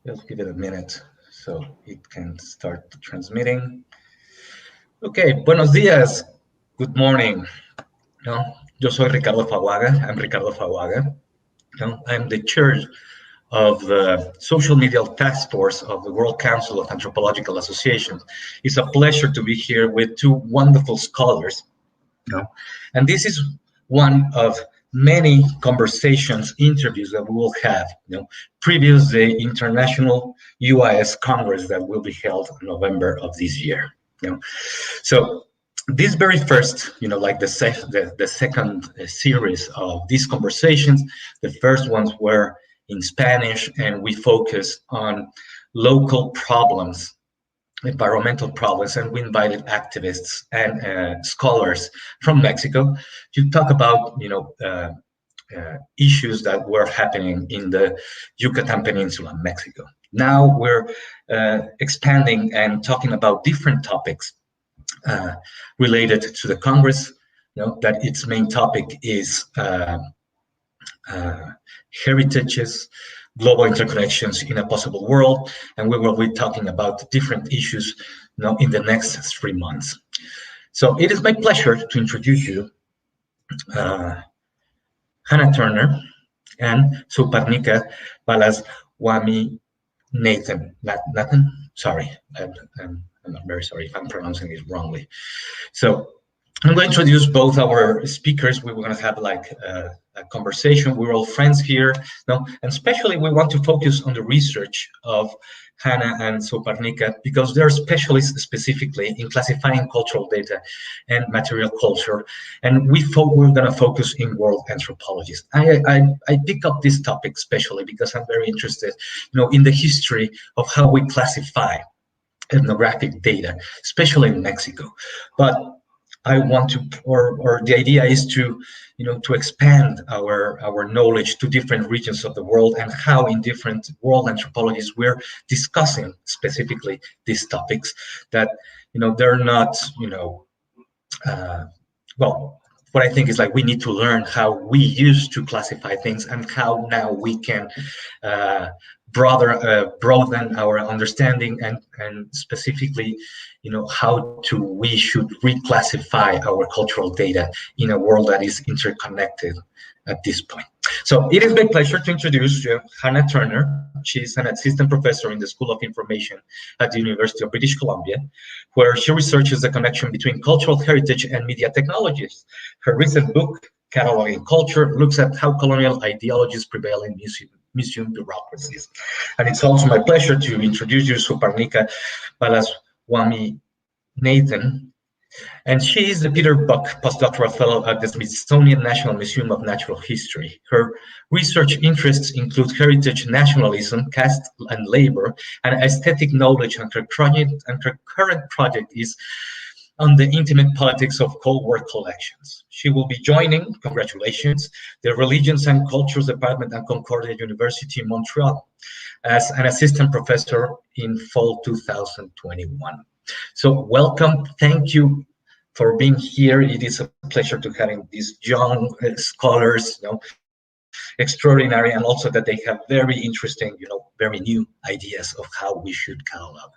Just give it a minute so it can start transmitting. Okay, buenos días. Good morning. No, yo soy Ricardo Faguaga. I'm Ricardo Faguaga. No, I'm the chair of the Social Media Task Force of the World Council of Anthropological Associations. It's a pleasure to be here with two wonderful scholars. No, and this is one of many conversations, interviews that we will have, previous the International IUAES Congress that will be held in November of this year. So this very first, like the second series of these conversations, the first ones were in Spanish, and we focus on local problems, environmental problems, and we invited activists and scholars from Mexico to talk about, issues that were happening in the Yucatan Peninsula, Mexico. Now we're expanding and talking about different topics related to the Congress. That its main topic is heritages, global interconnections in a possible world, and we will be talking about different issues in the next 3 months. So it is my pleasure to introduce you Hannah Turner and Sowparnika Balaswaminathan. Sorry, I'm very sorry if I'm pronouncing it wrongly. So I'm going to introduce both our speakers. We're going to have like a conversation. We're all friends here, and especially we want to focus on the research of Hannah and Sowparnika because they're specialists specifically in classifying cultural data and material culture. And we're going to focus in world anthropologies. I pick up this topic especially because I'm very interested, in the history of how we classify ethnographic data, especially in Mexico. But I want to, or the idea is to, to expand our knowledge to different regions of the world and how in different world anthropologies we're discussing specifically these topics that, they're not, well, what I think is like we need to learn how we used to classify things and how now we can broaden our understanding and specifically, how we should reclassify our cultural data in a world that is interconnected at this point. So it is my pleasure to introduce Hannah Turner. She's an assistant professor in the School of Information at the University of British Columbia, where she researches the connection between cultural heritage and media technologies. Her recent book, Cataloging Culture, looks at how colonial ideologies prevail in museum bureaucracies. And it's also my pleasure to introduce you Sowparnika Balaswaminathan. And she is the Peter Buck postdoctoral fellow at the Smithsonian National Museum of Natural History. Her research interests include heritage nationalism, caste and labor, and aesthetic knowledge, and her current project is on the intimate politics of Cold War collections. She will be joining, congratulations, the Religions and Cultures Department at Concordia University in Montreal as an assistant professor in fall 2021. So welcome, thank you for being here. It is a pleasure to having these young scholars, extraordinary, and also that they have very interesting, very new ideas of how we should catalog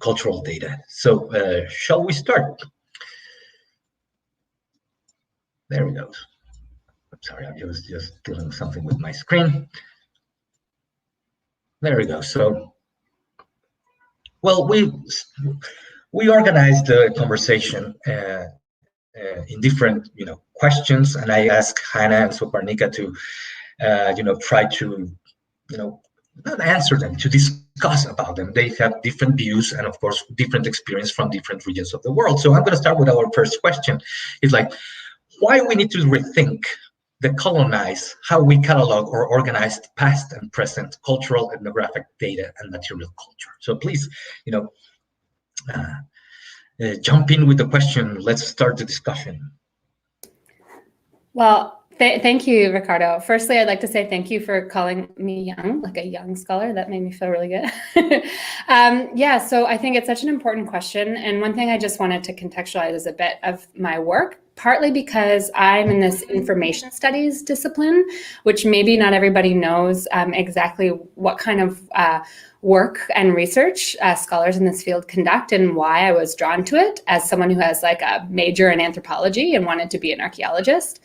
cultural data. So shall we start? There we go. I'm sorry, I was just doing something with my screen. There we go. So, well, we organized the conversation in different, questions, and I asked Hannah and Sowparnika to, try to, not answer them, to discuss about them. They have different views and, of course, different experience from different regions of the world. So I'm going to start with our first question. It's like, why we need to rethink, decolonize how we catalog or organize past and present cultural, ethnographic data and material culture. So please, jump in with the question. Let's start the discussion. Well, Thank you, Ricardo. Firstly, I'd like to say thank you for calling me young, like a young scholar. That made me feel really good. Yeah, so I think it's such an important question. And one thing I just wanted to contextualize is a bit of my work, partly because I'm in this information studies discipline, which maybe not everybody knows exactly what kind of work and research scholars in this field conduct and why I was drawn to it as someone who has like a major in anthropology and wanted to be an archaeologist.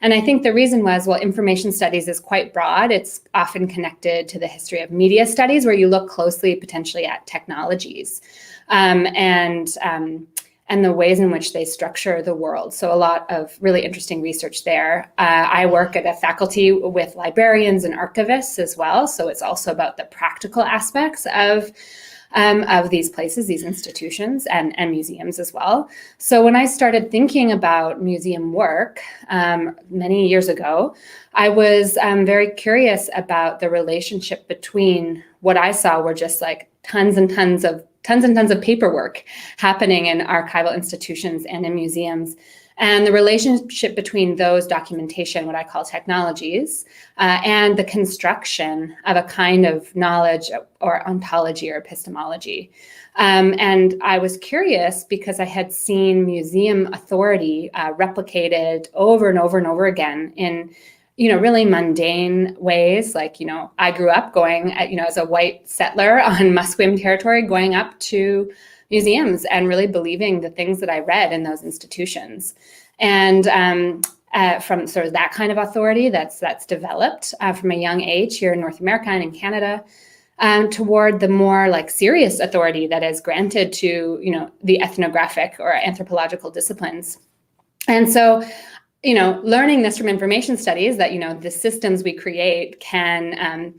And I think the reason was, well, information studies is quite broad. It's often connected to the history of media studies, where you look closely potentially at technologies and the ways in which they structure the world. So a lot of really interesting research there. I work at a faculty with librarians and archivists as well. So it's also about the practical aspects of these places, these institutions, and museums as well. So when I started thinking about museum work many years ago, I was very curious about the relationship between what I saw were just like tons and tons of paperwork happening in archival institutions and in museums, and the relationship between those documentation, what I call technologies, and the construction of a kind of knowledge or ontology or epistemology. And I was curious because I had seen museum authority replicated over and over and over again in really mundane ways. Like, I grew up going, as a white settler on Musqueam territory, going up to museums and really believing the things that I read in those institutions. And from sort of that kind of authority that's developed from a young age here in North America and in Canada, toward the more like serious authority that is granted to, the ethnographic or anthropological disciplines. And so, learning this from information studies that, the systems we create can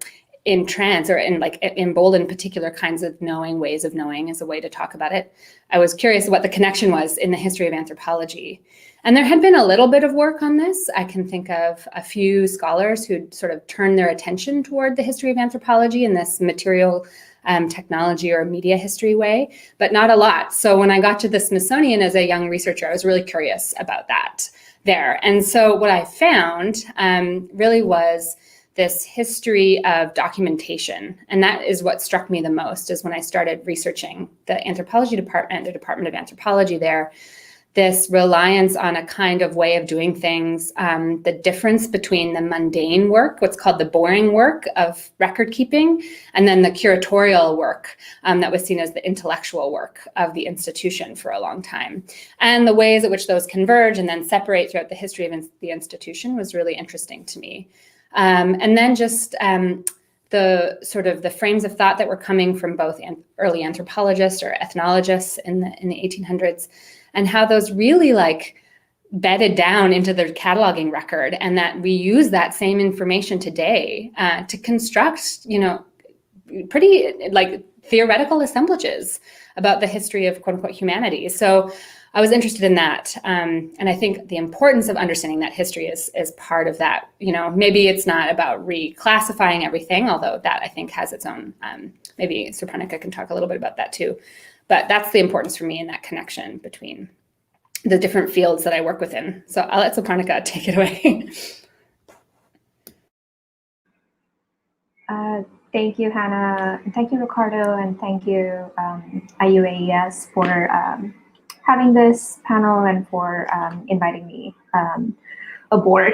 entrance or embolden particular kinds of knowing, ways of knowing is a way to talk about it. I was curious what the connection was in the history of anthropology. And there had been a little bit of work on this. I can think of a few scholars who sort of turned their attention toward the history of anthropology in this material technology or media history way, but not a lot. So when I got to the Smithsonian as a young researcher, I was really curious about that there. And so what I found really was this history of documentation. And that is what struck me the most, is when I started researching the anthropology department, the Department of Anthropology there, this reliance on a kind of way of doing things, the difference between the mundane work, what's called the boring work of record keeping, and then the curatorial work that was seen as the intellectual work of the institution for a long time. And the ways at which those converge and then separate throughout the history of the institution was really interesting to me. And then just the sort of the frames of thought that were coming from both early anthropologists or ethnologists in the 1800s, and how those really bedded down into the cataloging record, and that we use that same information today to construct, pretty theoretical assemblages about the history of quote unquote humanity. So I was interested in that. And I think the importance of understanding that history is part of that. Maybe it's not about reclassifying everything, although that I think has its own, maybe Sowparnika can talk a little bit about that too. But that's the importance for me in that connection between the different fields that I work within. So I'll let Sowparnika take it away. Thank you, Hannah. And thank you, Ricardo. And thank you, IUAES, for having this panel and for inviting me aboard.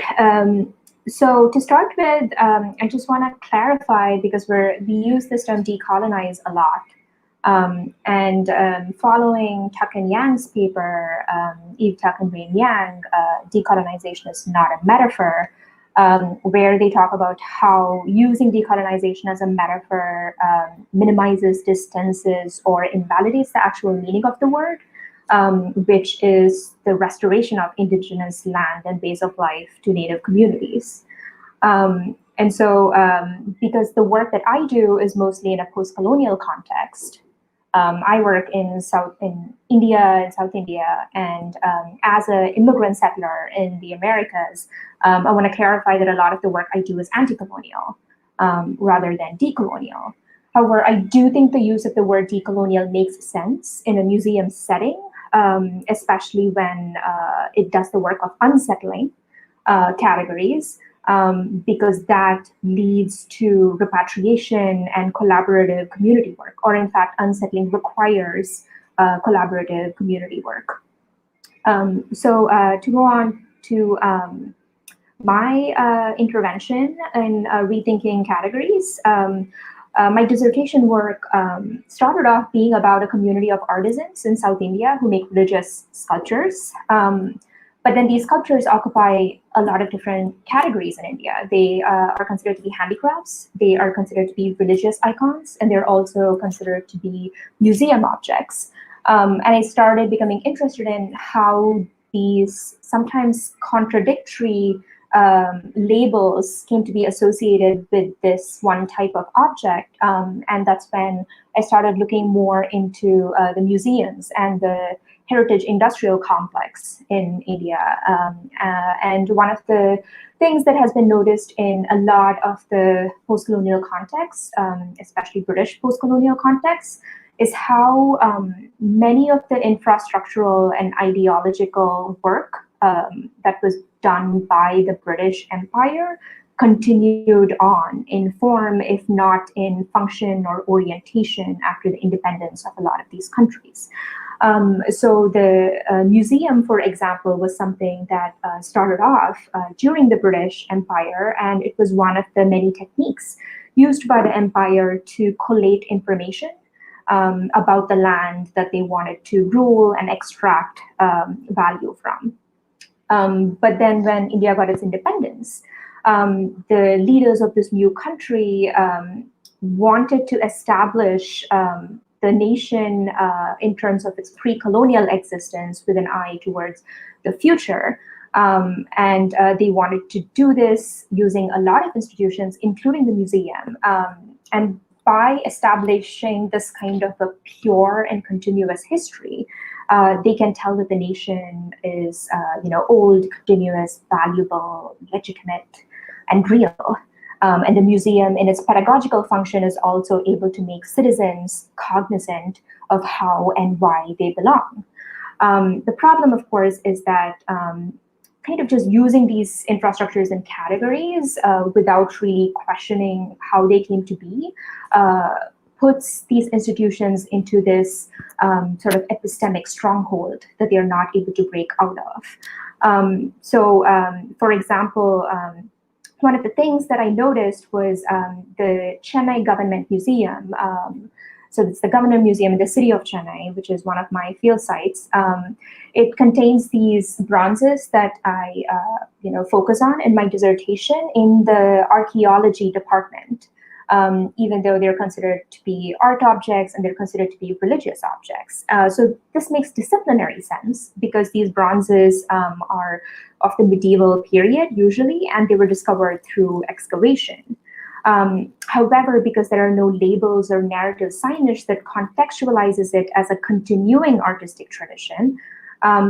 So to start with, I just want to clarify, because we use this term decolonize a lot. Following Tuck and Yang's paper, Eve Tuck and Wayne Yang, decolonization is not a metaphor, where they talk about how using decolonization as a metaphor minimizes distances or invalidates the actual meaning of the word, which is the restoration of indigenous land and ways of life to Native communities. And so, because the work that I do is mostly in a post-colonial context, I work in South India, and as an immigrant settler in the Americas, I want to clarify that a lot of the work I do is anti-colonial rather than decolonial. However, I do think the use of the word decolonial makes sense in a museum setting, especially when it does the work of unsettling categories, because that leads to repatriation and collaborative community work, or in fact, unsettling requires collaborative community work. To go on to my intervention in rethinking categories, my dissertation work started off being about a community of artisans in South India who make religious sculptures. But then these sculptures occupy a lot of different categories in India. They are considered to be handicrafts, they are considered to be religious icons, and they're also considered to be museum objects. And I started becoming interested in how these sometimes contradictory labels came to be associated with this one type of object. And that's when I started looking more into the museums and the heritage industrial complex in India. And one of the things that has been noticed in a lot of the post-colonial contexts, especially British post-colonial contexts, is how many of the infrastructural and ideological work that was done by the British Empire continued on in form, if not in function or orientation, after the independence of a lot of these countries. So the museum, for example, was something that started off during the British Empire, and it was one of the many techniques used by the empire to collate information about the land that they wanted to rule and extract value from. But then when India got its independence, the leaders of this new country wanted to establish the nation in terms of its pre-colonial existence with an eye towards the future. And they wanted to do this using a lot of institutions, including the museum. And by establishing this kind of a pure and continuous history, they can tell that the nation is, old, continuous, valuable, legitimate, and real. And the museum, in its pedagogical function, is also able to make citizens cognizant of how and why they belong. The problem, of course, is that kind of just using these infrastructures and categories without really questioning how they came to be puts these institutions into this sort of epistemic stronghold that they are not able to break out of. For example, one of the things that I noticed was the Chennai Government Museum. So it's the Government Museum in the city of Chennai, which is one of my field sites. It contains these bronzes that I focus on in my dissertation in the archaeology department, even though they're considered to be art objects and they're considered to be religious objects. So this makes disciplinary sense because these bronzes are of the medieval period usually, and they were discovered through excavation. However, because there are no labels or narrative signage that contextualizes it as a continuing artistic tradition,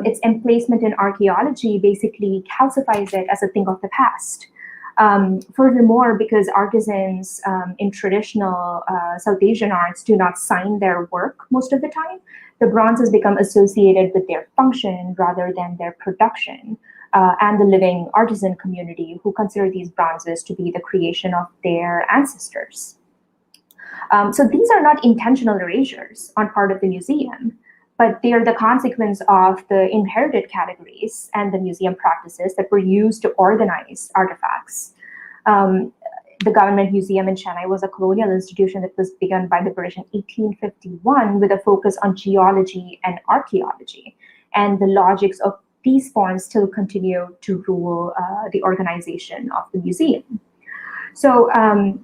its emplacement in archaeology basically calcifies it as a thing of the past. Furthermore, because artisans in traditional South Asian arts do not sign their work most of the time, the bronzes become associated with their function rather than their production. And the living artisan community who consider these bronzes to be the creation of their ancestors. So these are not intentional erasures on part of the museum, but they are the consequence of the inherited categories and the museum practices that were used to organize artifacts. The Government Museum in Chennai was a colonial institution that was begun by the British in 1851 with a focus on geology and archaeology. And the logics of these forms still continue to rule the organization of the museum. So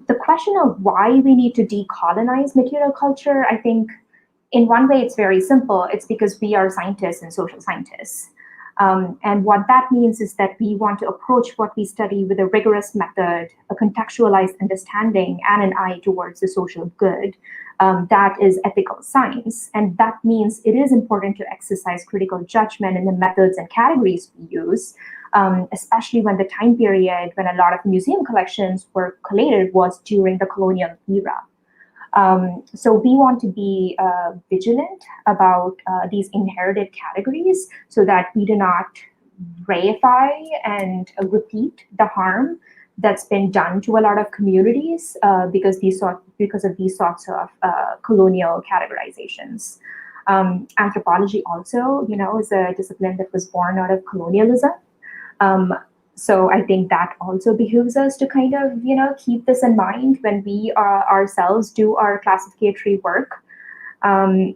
the question of why we need to decolonize material culture, I think in one way it's very simple. It's because we are scientists and social scientists. And what that means is that we want to approach what we study with a rigorous method, a contextualized understanding, and an eye towards the social good. That is ethical science. And that means it is important to exercise critical judgment in the methods and categories we use, especially when the time period when a lot of museum collections were collated was during the colonial era. So we want to be vigilant about these inherited categories so that we do not reify and repeat the harm that's been done to a lot of communities because of these sorts of colonial categorizations. Anthropology also, is a discipline that was born out of colonialism. So I think that also behooves us to kind of, keep this in mind when we ourselves do our classificatory work. And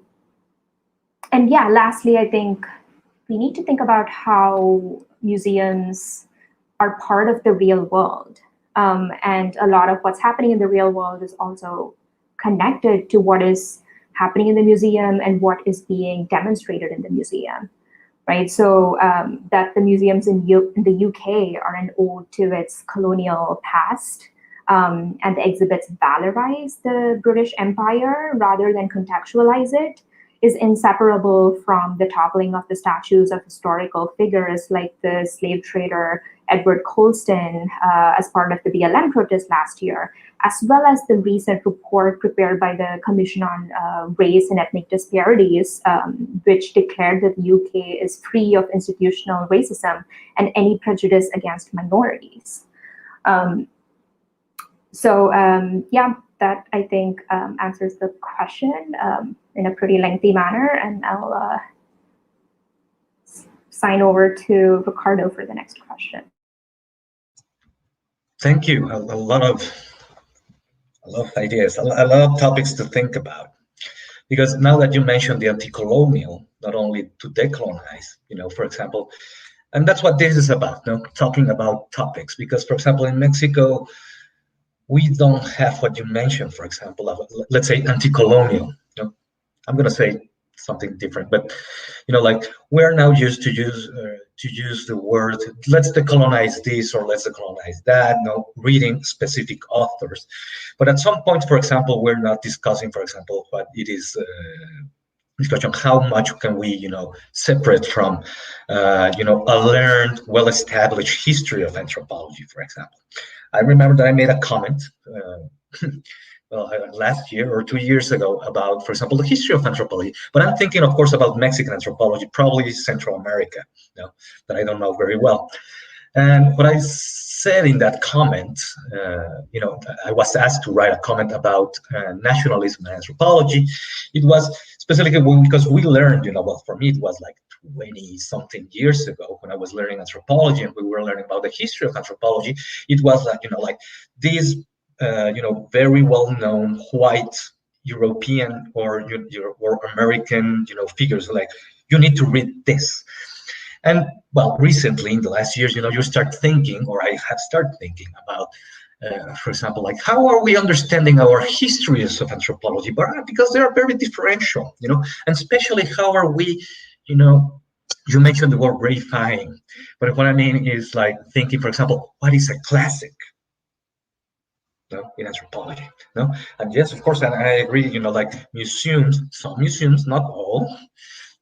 yeah, lastly, I think we need to think about how museums are part of the real world. And a lot of what's happening in the real world is also connected to what is happening in the museum and what is being demonstrated in the museum, right? So that the museums in the UK are an ode to its colonial past, and the exhibits valorize the British Empire rather than contextualize it, is inseparable from the toppling of the statues of historical figures like the slave trader Edward Colston as part of the BLM protest last year, as well as the recent report prepared by the Commission on Race and Ethnic Disparities, which declared that the UK is free of institutional racism and any prejudice against minorities. Yeah, that I think answers the question in a pretty lengthy manner, and I'll sign over to Ricardo for the next question. Thank you. A lot of ideas, a lot of topics to think about. Because now that you mentioned the anticolonial, not only to decolonize, for example, and that's what this is about, talking about topics. Because, for example, in Mexico, we don't have what you mentioned, for example, let's say anti-colonial. I'm going to say something different, but like we're now used to use the word, let's decolonize this or let's decolonize that, reading specific authors. But at some point, for example, we're not discussing, for example, what it is discussion, how much can we, separate from, a learned, well-established history of anthropology, for example. I remember that I made a comment last year or 2 years ago about, for example, the history of anthropology. But I'm thinking, of course, about Mexican anthropology, probably Central America, that I don't know very well. And what I said in that comment, I was asked to write a comment about nationalism and anthropology. It was specifically because we learned, well, for me, it was like 20-something years ago when I was learning anthropology and we were learning about the history of anthropology. It was like, like these, very well-known white European or American, figures, like, you need to read this. And well, recently in the last years, you start thinking, or I have started thinking about, for example, like how are we understanding our histories of anthropology? But because they are very differential, and especially how are we, you mentioned the word reifying, but what I mean is like thinking, for example, what is a classic? In anthropology, and yes, of course, and I agree, like museums, some museums, not all,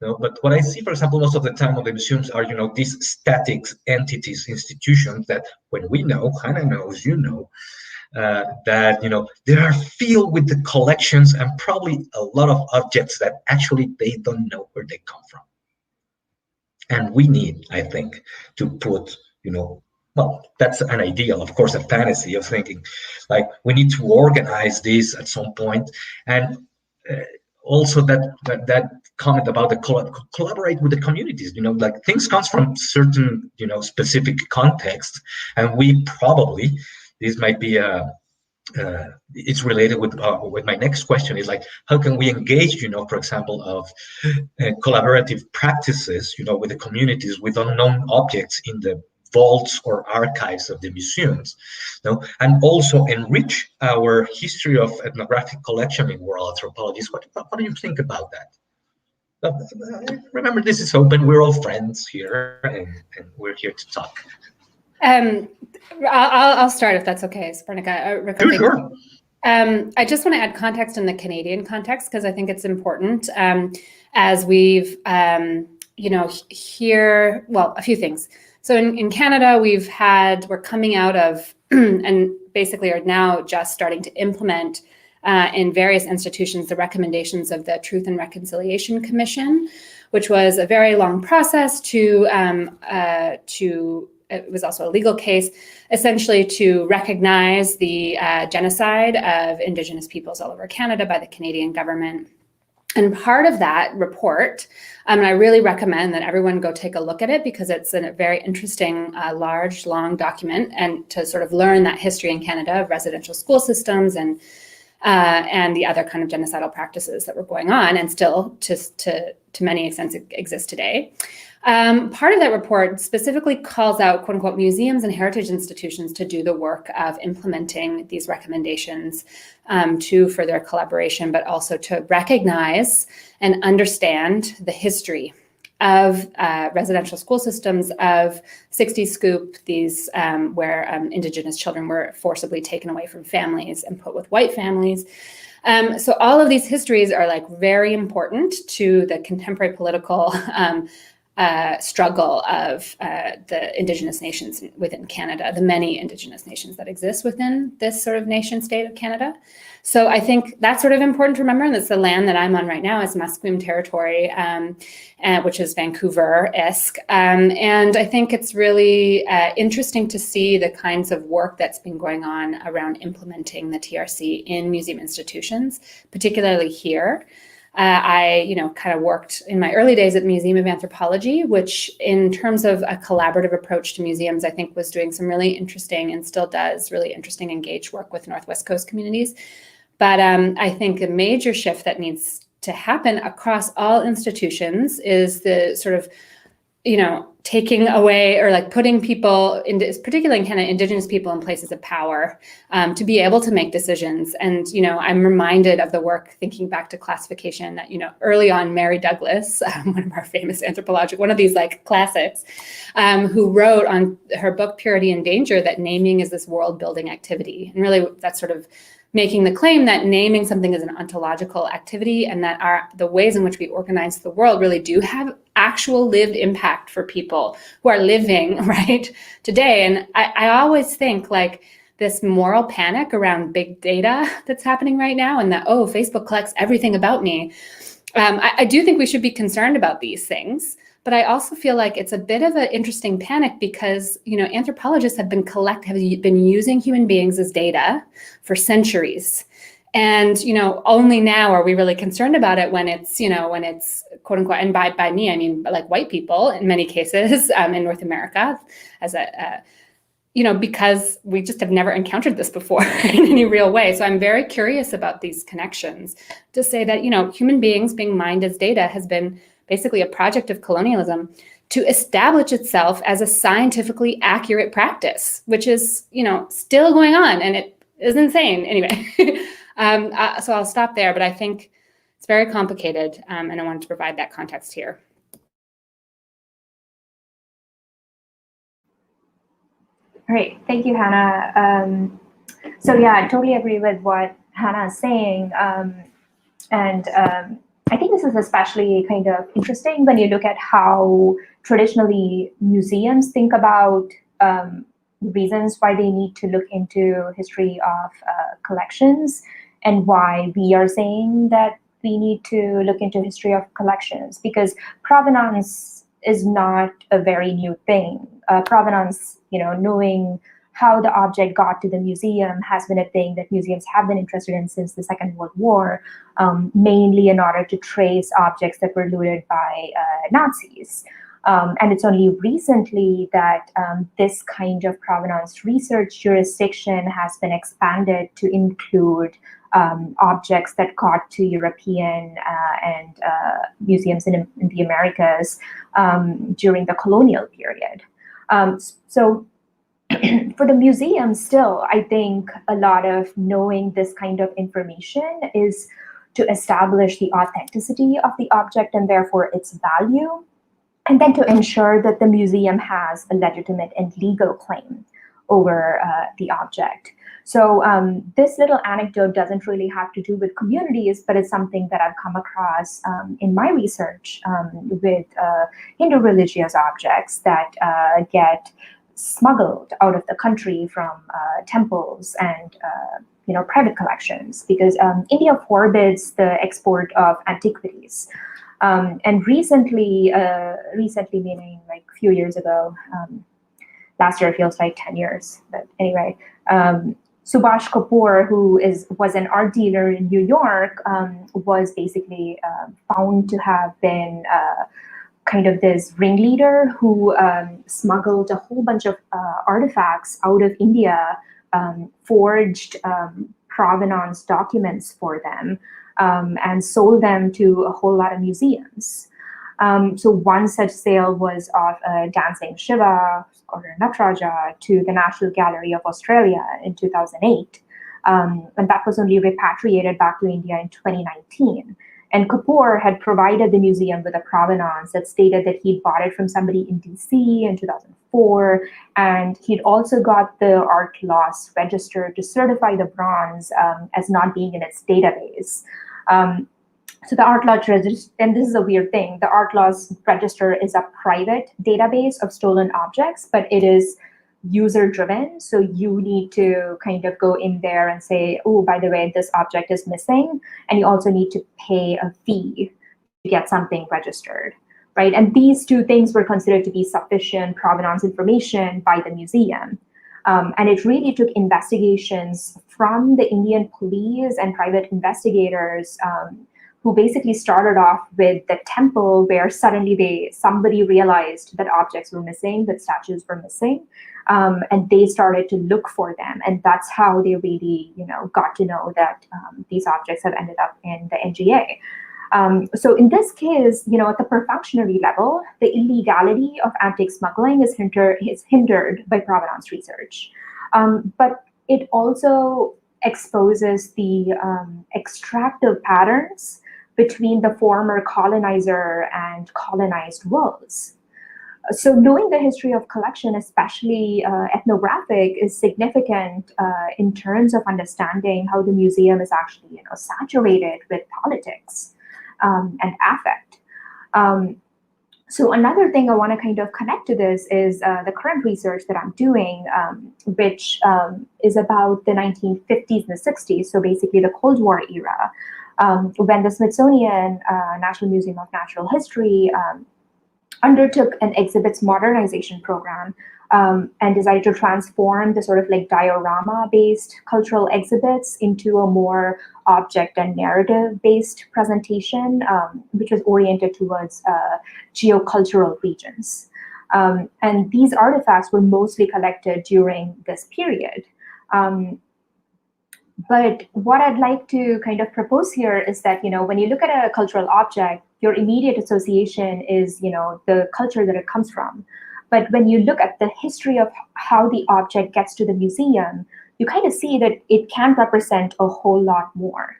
but what I see, for example, most of the time of the museums are, these static entities, institutions that when we know, Hannah knows, that, they are filled with the collections and probably a lot of objects that actually they don't know where they come from. And we need, I think, to put, well, that's an ideal, of course, a fantasy of thinking, like we need to organize this at some point, and also that comment about the collaborate with the communities. Like things comes from certain, specific context, and we probably, this might be it's related with my next question, is like how can we engage, for example, of collaborative practices, with the communities, with unknown objects in the vaults or archives of the museums, and also enrich our history of ethnographic collection in world anthropologies. What do you think about that? Remember, this is open. We're all friends here, and we're here to talk. I'll start if that's okay, Sowparnika. Sure. I just want to add context in the Canadian context because I think it's important. As we've, here, well, a few things. So in Canada, we're coming out of and basically are now just starting to implement in various institutions the recommendations of the Truth and Reconciliation Commission, which was a very long process it was also a legal case, essentially to recognize the genocide of Indigenous peoples all over Canada by the Canadian government. And part of that report, and I really recommend that everyone go take a look at it because it's a very interesting, large, long document, and to sort of learn that history in Canada of residential school systems and the other kind of genocidal practices that were going on and still to many extents exist today. Part of that report specifically calls out, quote unquote, museums and heritage institutions to do the work of implementing these recommendations to further collaboration, but also to recognize and understand the history of residential school systems, of 60s scoop, these where Indigenous children were forcibly taken away from families and put with white families. So all of these histories are like very important to the contemporary political struggle of the Indigenous nations within Canada, the many Indigenous nations that exist within this sort of nation state of Canada. So I think that's sort of important to remember, and that's the land that I'm on right now is Musqueam territory, which is Vancouver-esque. And I think it's really interesting to see the kinds of work that's been going on around implementing the TRC in museum institutions, particularly here. I, kind of worked in my early days at the Museum of Anthropology, which in terms of a collaborative approach to museums, I think was doing some really interesting and still does really interesting engaged work with Northwest Coast communities. But I think a major shift that needs to happen across all institutions is the sort of, taking away or like putting people, particularly in Canada, Indigenous people in places of power to be able to make decisions. And, I'm reminded of the work, thinking back to classification that, early on, Mary Douglas, one of our famous anthropological, one of these like classics, who wrote on her book, Purity and Danger, that naming is this world building activity. And really that's sort of making the claim that naming something is an ontological activity and that the ways in which we organize the world really do have actual lived impact for people who are living right today. And I always think like this moral panic around big data that's happening right now and that, Facebook collects everything about me. I do think we should be concerned about these things. But I also feel like it's a bit of an interesting panic because, anthropologists have been using human beings as data for centuries. And, only now are we really concerned about it when it's quote unquote, and by me, I mean, like white people in many cases in North America as because we just have never encountered this before in any real way. So I'm very curious about these connections to say that, human beings being mined as data has been basically a project of colonialism to establish itself as a scientifically accurate practice, which is, still going on, and it is insane. Anyway, so I'll stop there, but I think it's very complicated, and I wanted to provide that context here. Great, thank you, Hannah. So yeah, I totally agree with what Hannah is saying, and I think this is especially kind of interesting when you look at how traditionally museums think about reasons why they need to look into history of collections and why we are saying that we need to look into history of collections, because provenance is not a very new thing. Provenance, knowing how the object got to the museum has been a thing that museums have been interested in since the Second World War, mainly in order to trace objects that were looted by Nazis. And it's only recently that this kind of provenance research jurisdiction has been expanded to include objects that got to European and museums in the Americas during the colonial period. So for the museum still, I think a lot of knowing this kind of information is to establish the authenticity of the object and therefore its value, and then to ensure that the museum has a legitimate and legal claim over the object. So this little anecdote doesn't really have to do with communities, but it's something that I've come across in my research with Hindu religious objects that get smuggled out of the country from temples and private collections, because India forbids the export of antiquities. And recently meaning like a few years ago, last year feels like 10 years, but anyway, Subhash Kapoor, who was an art dealer in New York, was basically found to have been kind of this ringleader who smuggled a whole bunch of artifacts out of India, forged provenance documents for them, and sold them to a whole lot of museums. So one such sale was of a dancing Shiva or Nataraja to the National Gallery of Australia in 2008. And that was only repatriated back to India in 2019. And Kapoor had provided the museum with a provenance that stated that he'd bought it from somebody in DC in 2004. And he'd also got the art loss register to certify the bronze as not being in its database. So the art loss register, and this is a weird thing, the art loss register is a private database of stolen objects, but it is user driven. So you need to kind of go in there and say, oh, by the way, this object is missing. And you also need to pay a fee to get something registered, right? And these two things were considered to be sufficient provenance information by the museum. And it really took investigations from the Indian police and private investigators who basically started off with the temple, where suddenly somebody realized that objects were missing, that statues were missing, and they started to look for them. And that's how they really, got to know that these objects have ended up in the NGA. So in this case, at the per functionary level, the illegality of antique smuggling is hindered by provenance research. But it also exposes the extractive patterns between the former colonizer and colonized worlds. So knowing the history of collection, especially ethnographic, is significant in terms of understanding how the museum is actually saturated with politics and affect. So another thing I want to kind of connect to this is the current research that I'm doing, which is about the 1950s and the 60s, so basically the Cold War era, when the Smithsonian National Museum of Natural History undertook an exhibits modernization program and decided to transform the sort of like diorama-based cultural exhibits into a more object and narrative-based presentation, which was oriented towards geocultural regions. And these artifacts were mostly collected during this period. But what I'd like to kind of propose here is that, when you look at a cultural object, your immediate association is, the culture that it comes from. But when you look at the history of how the object gets to the museum, you kind of see that it can represent a whole lot more.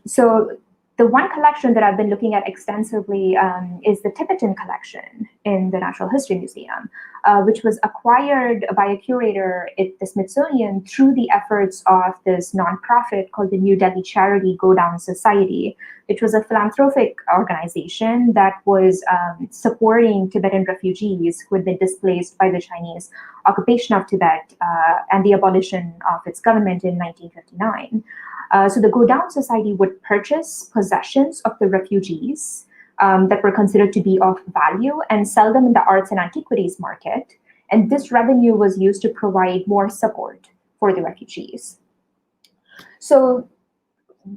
So the one collection that I've been looking at extensively is the Tibetan collection in the Natural History Museum, which was acquired by a curator at the Smithsonian through the efforts of this nonprofit called the New Delhi Charity Go Down Society, which was a philanthropic organization that was supporting Tibetan refugees who had been displaced by the Chinese occupation of Tibet and the abolition of its government in 1959. So the Go Down Society would purchase possessions of the refugees that were considered to be of value and sell them in the arts and antiquities market. And this revenue was used to provide more support for the refugees. So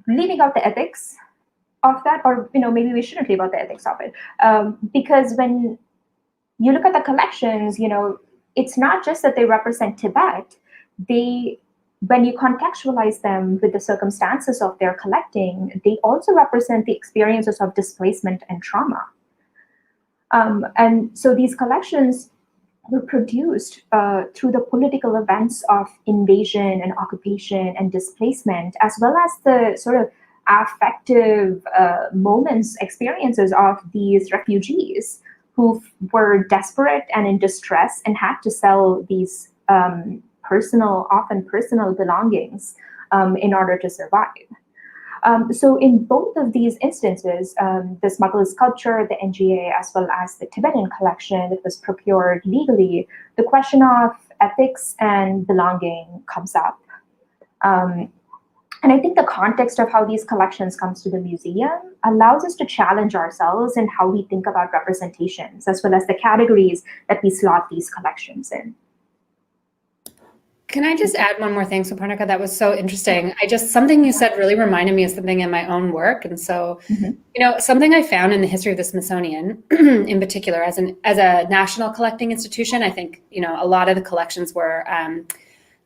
leaving out the ethics of that, or maybe we shouldn't leave out the ethics of it, because when you look at the collections, it's not just that they represent Tibet. When you contextualize them with the circumstances of their collecting, they also represent the experiences of displacement and trauma. And so these collections were produced through the political events of invasion and occupation and displacement, as well as the sort of affective experiences of these refugees who were desperate and in distress and had to sell these often personal belongings in order to survive. So in both of these instances, the smuggled sculpture, the NGA, as well as the Tibetan collection that was procured legally, the question of ethics and belonging comes up. And I think the context of how these collections comes to the museum allows us to challenge ourselves in how we think about representations, as well as the categories that we slot these collections in. Can I just add one more thing, Sowparnika? That was so interesting. Something you said really reminded me of something in my own work. And so, something I found in the history of the Smithsonian in particular, as a national collecting institution, I think, a lot of the collections were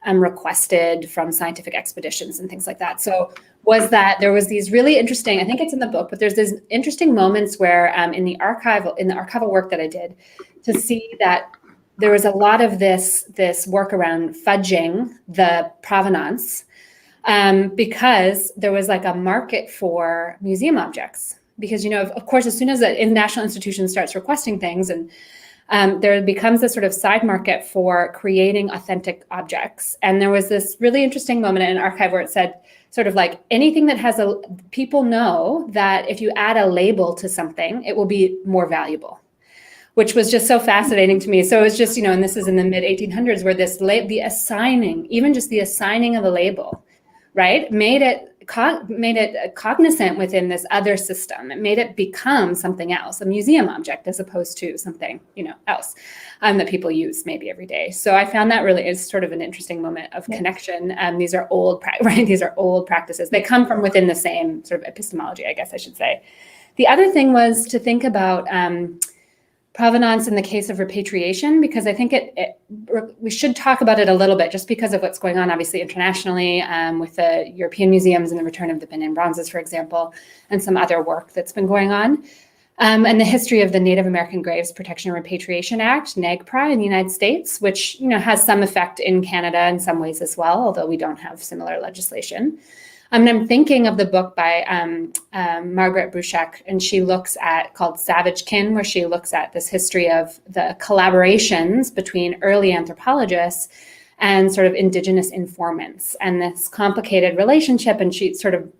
requested from scientific expeditions and things like that. So was that there was these really interesting, I think it's in the book, but there's these interesting moments where in the archival work that I did, to see that there was a lot of this work around fudging the provenance because there was like a market for museum objects. Because, of course, as soon as a national institution starts requesting things, and there becomes this sort of side market for creating authentic objects. And there was this really interesting moment in an archive where it said, sort of like, anything that has people know that if you add a label to something, it will be more valuable, which was just so fascinating to me. So it was just, and this is in the mid 1800s, where the assigning of a label, right, made it cognizant within this other system. It made it become something else, a museum object, as opposed to something, else that people use maybe every day. So I found that really is sort of an interesting moment of connection. These are old, right? These are old practices. They come from within the same sort of epistemology, I guess I should say. The other thing was to think about provenance in the case of repatriation, because I think we should talk about it a little bit, just because of what's going on, obviously, internationally with the European museums and the return of the Benin bronzes, for example, and some other work that's been going on. And the history of the Native American Graves Protection and Repatriation Act, NAGPRA, in the United States, which has some effect in Canada in some ways as well, although we don't have similar legislation. And I'm thinking of the book by Margaret Bruchac, and she looks at, called Savage Kin, where she looks at this history of the collaborations between early anthropologists and sort of indigenous informants, and this complicated relationship. And she sort of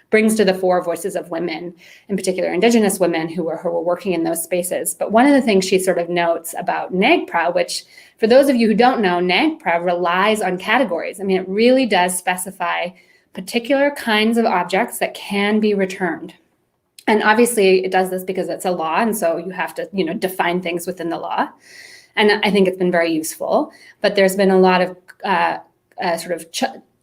brings to the fore voices of women, in particular indigenous women who were working in those spaces. But one of the things she sort of notes about NAGPRA, which for those of you who don't know, NAGPRA relies on categories. I mean, it really does specify particular kinds of objects that can be returned. And obviously it does this because it's a law, and so you have to, define things within the law. And I think it's been very useful, but there's been a lot of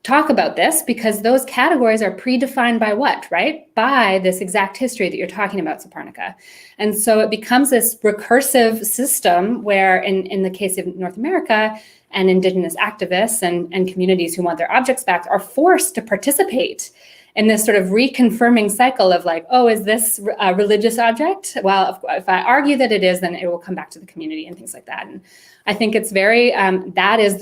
talk about this, because those categories are predefined by what, right? By this exact history that you're talking about, Sowparnika. And so it becomes this recursive system where in the case of North America, and indigenous activists and communities who want their objects back are forced to participate in this sort of reconfirming cycle of like, oh, is this a religious object? Well, if I argue that it is, then it will come back to the community and things like that. And I think it's very, that's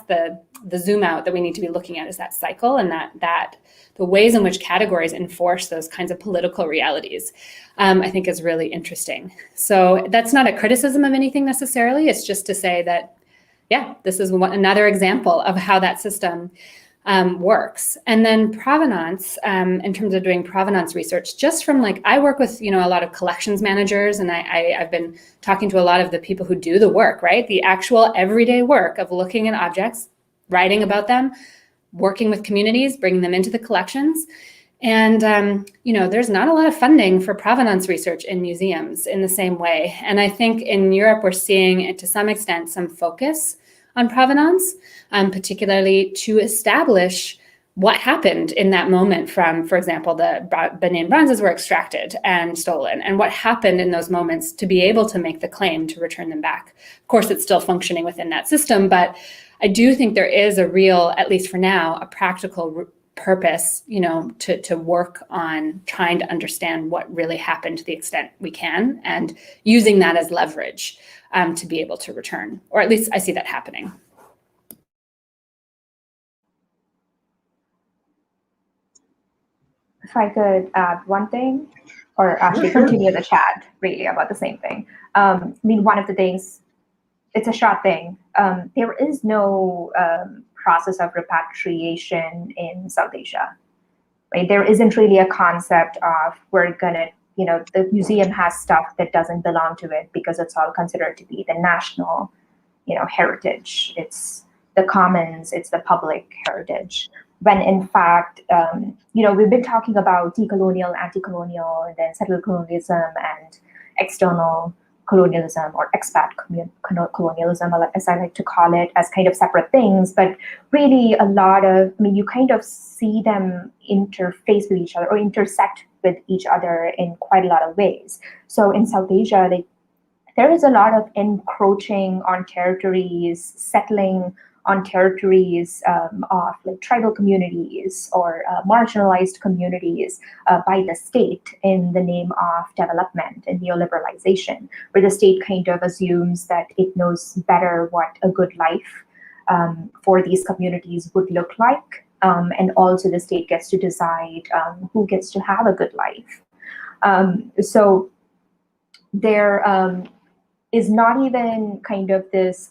the zoom out that we need to be looking at, is that cycle, and that the ways in which categories enforce those kinds of political realities, I think is really interesting. So that's not a criticism of anything necessarily. It's just to say that, yeah, this is another example of how that system works. And then provenance, in terms of doing provenance research, just from I work with, a lot of collections managers, and I've been talking to a lot of the people who do the work, right? The actual everyday work of looking at objects, writing about them, working with communities, bringing them into the collections. And, there's not a lot of funding for provenance research in museums in the same way. And I think in Europe, we're seeing, to some extent, some focus on provenance, particularly to establish what happened in that moment from, for example, the Benin bronzes were extracted and stolen, and what happened in those moments to be able to make the claim to return them back. Of course, it's still functioning within that system, but I do think there is a real, at least for now, a practical purpose, to work on trying to understand what really happened to the extent we can, and using that as leverage to be able to return, or at least I see that happening. If I could add one thing, or actually continue the chat really about the same thing. One of the things, it's a short thing. There is no process of repatriation in South Asia. right? There isn't really a concept of we're gonna, the museum has stuff that doesn't belong to it because it's all considered to be the national, heritage. It's the commons, it's the public heritage. When in fact, we've been talking about decolonial, anti-colonial, and then settler colonialism and external colonialism, or expat colonialism, as I like to call it, as kind of separate things. But really you kind of see them interface with each other or intersect with each other in quite a lot of ways. So in South Asia, there is a lot of encroaching on territories, settling on territories of tribal communities or marginalized communities by the state in the name of development and neoliberalization, where the state kind of assumes that it knows better what a good life for these communities would look like. And also the state gets to decide who gets to have a good life. So there is not even kind of this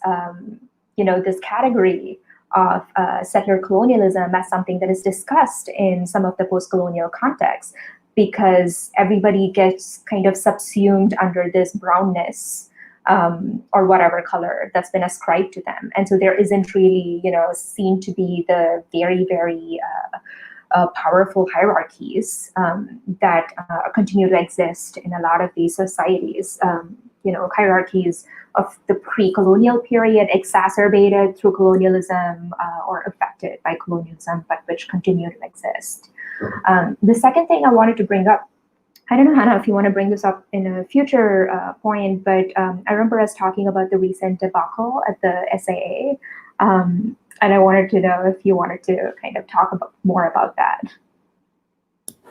this category of settler colonialism as something that is discussed in some of the post-colonial contexts, because everybody gets kind of subsumed under this brownness or whatever color that's been ascribed to them. And so there isn't really, seen to be the very, very powerful hierarchies that continue to exist in a lot of these societies. Hierarchies of the pre-colonial period exacerbated through colonialism or affected by colonialism, but which continue to exist. The second thing I wanted to bring up, I don't know, Hannah, if you want to bring this up in a future point, but I remember us talking about the recent debacle at the SAA, and I wanted to know if you wanted to kind of talk more about that.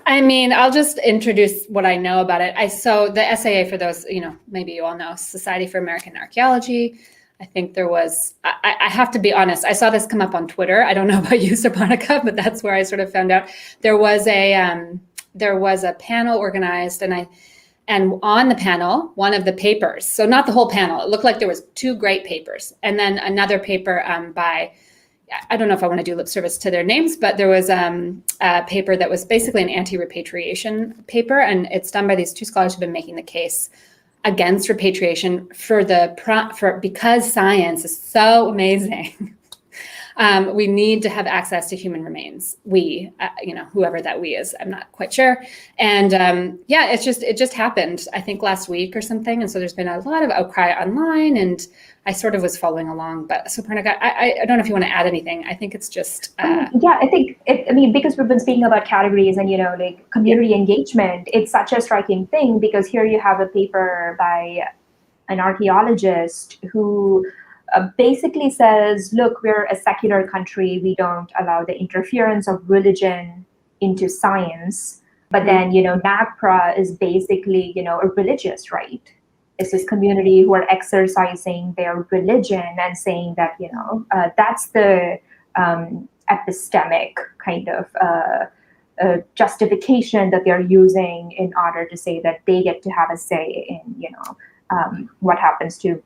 I mean, I'll just introduce what I know about it. So the SAA, for those, maybe you all know, Society for American Archaeology. I think there was, I have to be honest, I saw this come up on Twitter. I don't know about you, Sowparnika, but that's where I sort of found out. There was a panel organized, and on the panel, one of the papers, so not the whole panel, it looked like there was two great papers, and then another paper by, I don't know if I want to do lip service to their names, but there was a paper that was basically an anti-repatriation paper, and it's done by these two scholars who've been making the case against repatriation because science is so amazing. We need to have access to human remains. Whoever that we is, I'm not quite sure. And it just happened, I think last week or something. And so there's been a lot of outcry online, and I sort of was following along. But Sowparnika, I don't know if you want to add anything. I think it's just. I think because we've been speaking about categories and, community engagement, it's such a striking thing, because here you have a paper by an archaeologist who basically says, look, we're a secular country. We don't allow the interference of religion into science. But then, NAGPRA is basically, a religious right. It's this community who are exercising their religion and saying that, that's the epistemic kind of justification that they're using in order to say that they get to have a say in, what happens to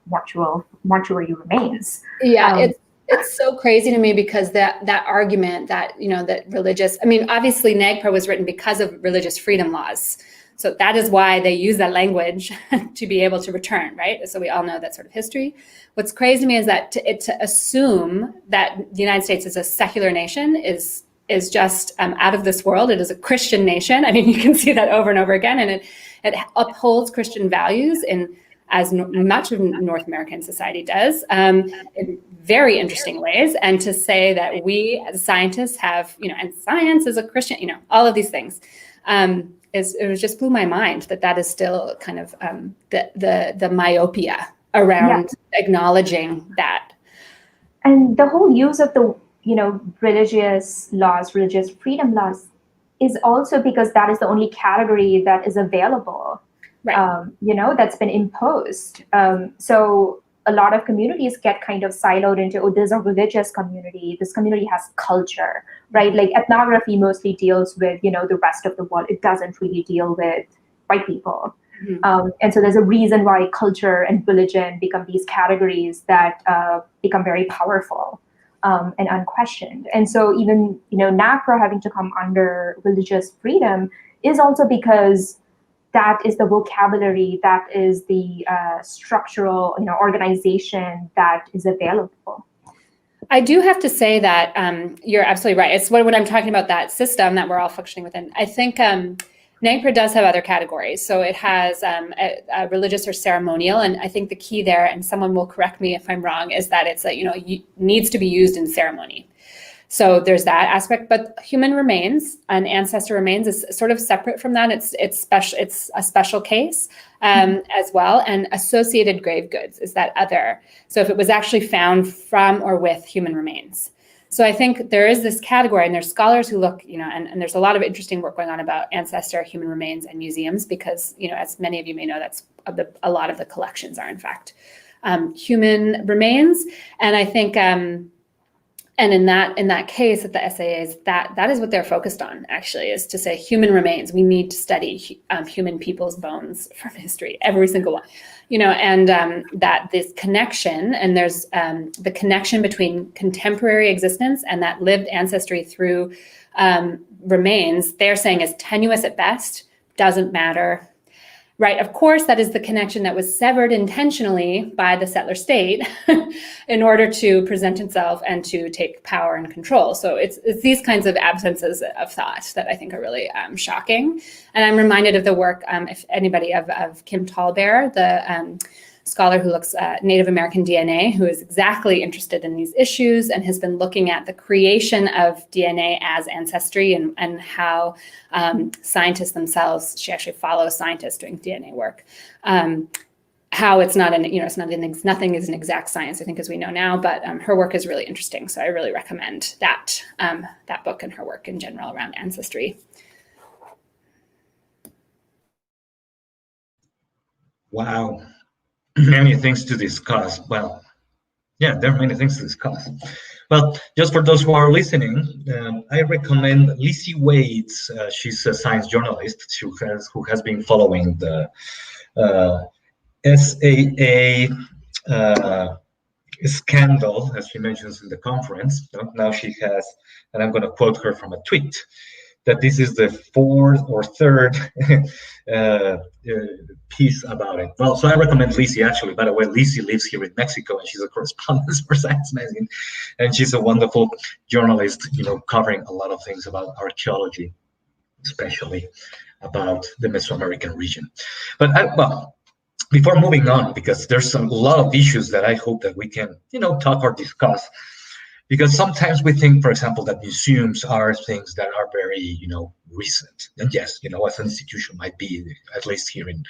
mortuary remains. Yeah, it's so crazy to me, because that argument that, that religious, obviously NAGPRA was written because of religious freedom laws. So that is why they use that language to be able to return, right? So we all know that sort of history. What's crazy to me is that to assume that the United States is a secular nation is just out of this world. It is a Christian nation. You can see that over and over again, and it upholds Christian values as much of North American society does, in very interesting ways. And to say that we as scientists have, and science is a Christian, all of these things, it just blew my mind that is still kind of the myopia around acknowledging that. And the whole use of the, religious laws, religious freedom laws, is also because that is the only category that is available. Right. That's been imposed. So a lot of communities get kind of siloed into, there's a religious community. This community has culture, right? Like ethnography mostly deals with, the rest of the world. It doesn't really deal with white people. Mm-hmm. And so there's a reason why culture and religion become these categories that become very powerful and unquestioned. And so even, NAPRA having to come under religious freedom is also because that is the vocabulary, that is the structural, organization that is available. I do have to say that you're absolutely right. It's when I'm talking about that system that we're all functioning within. I think NAGPRA does have other categories. So it has a religious or ceremonial, and I think the key there, and someone will correct me if I'm wrong, is that it's needs to be used in ceremony. So there's that aspect, but human remains and ancestor remains is sort of separate from that. It's special. It's a special case as well, and associated grave goods is that other. So if it was actually found from or with human remains. So I think there is this category, and there's scholars who look, and there's a lot of interesting work going on about ancestor, human remains, and museums, because as many of you may know, that's a lot of the collections are in fact human remains, and I think. And in that case at the SAAs, that is what they're focused on, actually, is to say human remains. We need to study human people's bones from history, every single one, and that this connection, and there's the connection between contemporary existence and that lived ancestry through remains, they're saying is tenuous at best, doesn't matter. Right, of course, that is the connection that was severed intentionally by the settler state in order to present itself and to take power and control. So it's these kinds of absences of thought that I think are really shocking. And I'm reminded of the work, if anybody, of Kim Tallbear, the scholar who looks at Native American DNA, who is exactly interested in these issues and has been looking at the creation of DNA as ancestry and how scientists themselves, she actually follows scientists doing DNA work, how it's not nothing is an exact science, I think, as we know now, but her work is really interesting. So I really recommend that book and her work in general around ancestry. Wow. Many things to discuss. Well, yeah, there are many things to discuss. Well, just for those who are listening, I recommend Lizzie Waits. She's a science journalist who has been following the SAA scandal, as she mentions in the conference. Now she has, and I'm going to quote her from a tweet, that this is the fourth or third piece about it. Well, so I recommend Lizzie, actually. By the way, Lizzie lives here in Mexico, and she's a correspondent for Science Magazine, and she's a wonderful journalist, covering a lot of things about archaeology, especially about the Mesoamerican region. But before moving on, because there's a lot of issues that I hope that we can, talk or discuss, because sometimes we think, for example, that museums are things that are very, recent. And yes, as an institution might be, at least here in,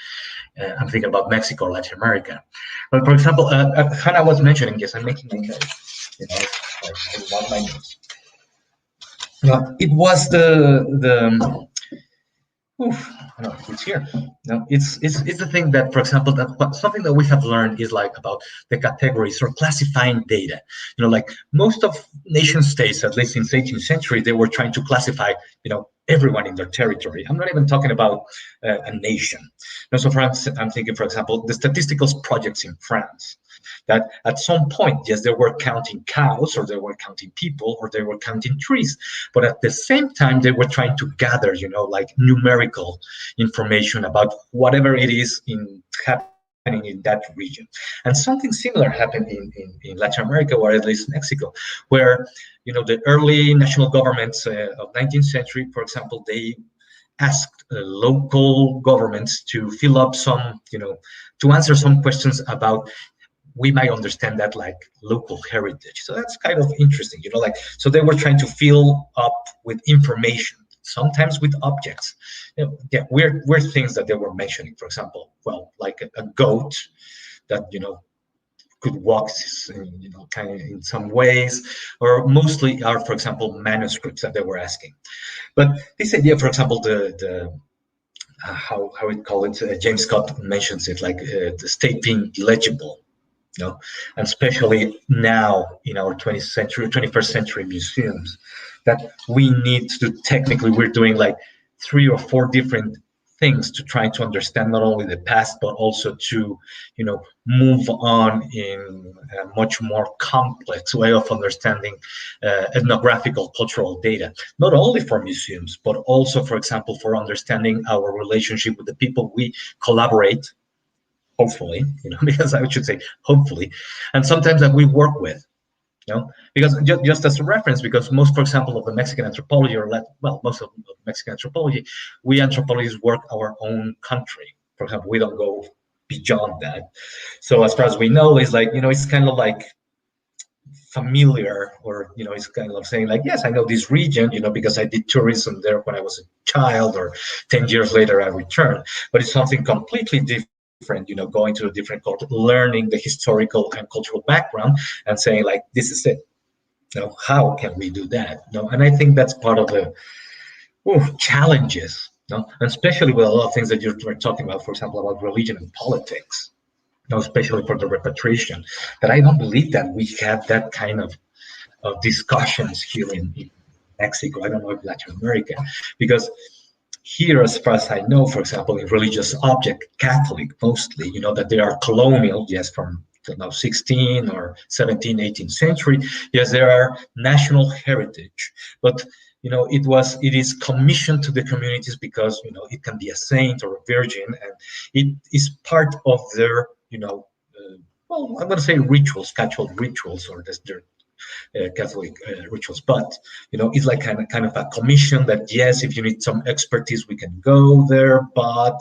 I'm thinking about Mexico or Latin America. But for example, Hannah was mentioning, yes, I'm making my notes, I love my notes. It was no, it's here. No, it's the thing that, for example, that something that we have learned is like about the categories or classifying data. Like most of nation states, at least in the 18th century, they were trying to classify, everyone in their territory. I'm not even talking about a nation. So I'm thinking, for example, the statistical projects in France, that at some point, yes, they were counting cows, or they were counting people, or they were counting trees. But at the same time, they were trying to gather, like numerical information about whatever it is happening in that region. And something similar happened in Latin America, or at least Mexico, where, the early national governments of 19th century, for example, they asked local governments to fill up some, to answer some questions about, we might understand that like local heritage. So that's kind of interesting, so they were trying to fill up with information, sometimes with objects. Weird things that they were mentioning, for example, like a goat that, could walk, kind of in some ways, or mostly are, for example, manuscripts that they were asking. But this idea, for example, the how we call it, James Scott mentions it, like the state being legible, and especially now in our 21st century museums, that we need to technically, we're doing like 3 or 4 different things to try to understand not only the past, but also to, move on in a much more complex way of understanding ethnographical cultural data, not only for museums, but also, for example, for understanding our relationship with the people we collaborate, hopefully, because I should say hopefully, and sometimes that we work with. Because just as a reference, because most, for example, of the Mexican anthropology, most of Mexican anthropology, we anthropologists work our own country. For example, we don't go beyond that. So as far as we know, it's like, it's kind of like familiar, or, it's kind of saying like, yes, I know this region, because I did tourism there when I was a child, or 10 years later I returned. But it's something completely different. Going to a different culture, learning the historical and cultural background, and saying like, this is it. How can we do that? And I think that's part of the challenges. And especially with a lot of things that you were talking about, for example, about religion and politics. Especially for the repatriation, that I don't believe that we have that kind of discussions here in Mexico. I don't know if Latin America, because here, as far as I know, for example, in religious object, Catholic mostly, that they are colonial, yes, from 16 or 17, 18th century. Yes, there are national heritage, but it is commissioned to the communities because it can be a saint or a virgin, and it is part of their well, I'm going to say rituals, Catholic rituals, or their Catholic rituals, but it's like kind of a commission that, yes, if you need some expertise, we can go there, but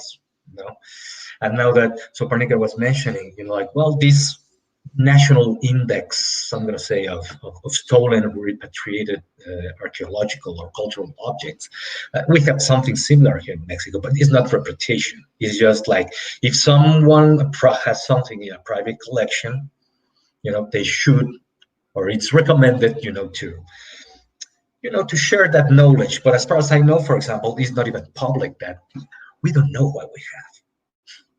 And now that Sowparnika was mentioning, this national index, I'm going to say, of stolen or repatriated archaeological or cultural objects, we have something similar here in Mexico, but it's not repatriation. It's just like, if someone has something in a private collection, they should, or it's recommended, to share that knowledge. But as far as I know, for example, it's not even public, that we don't know what we have.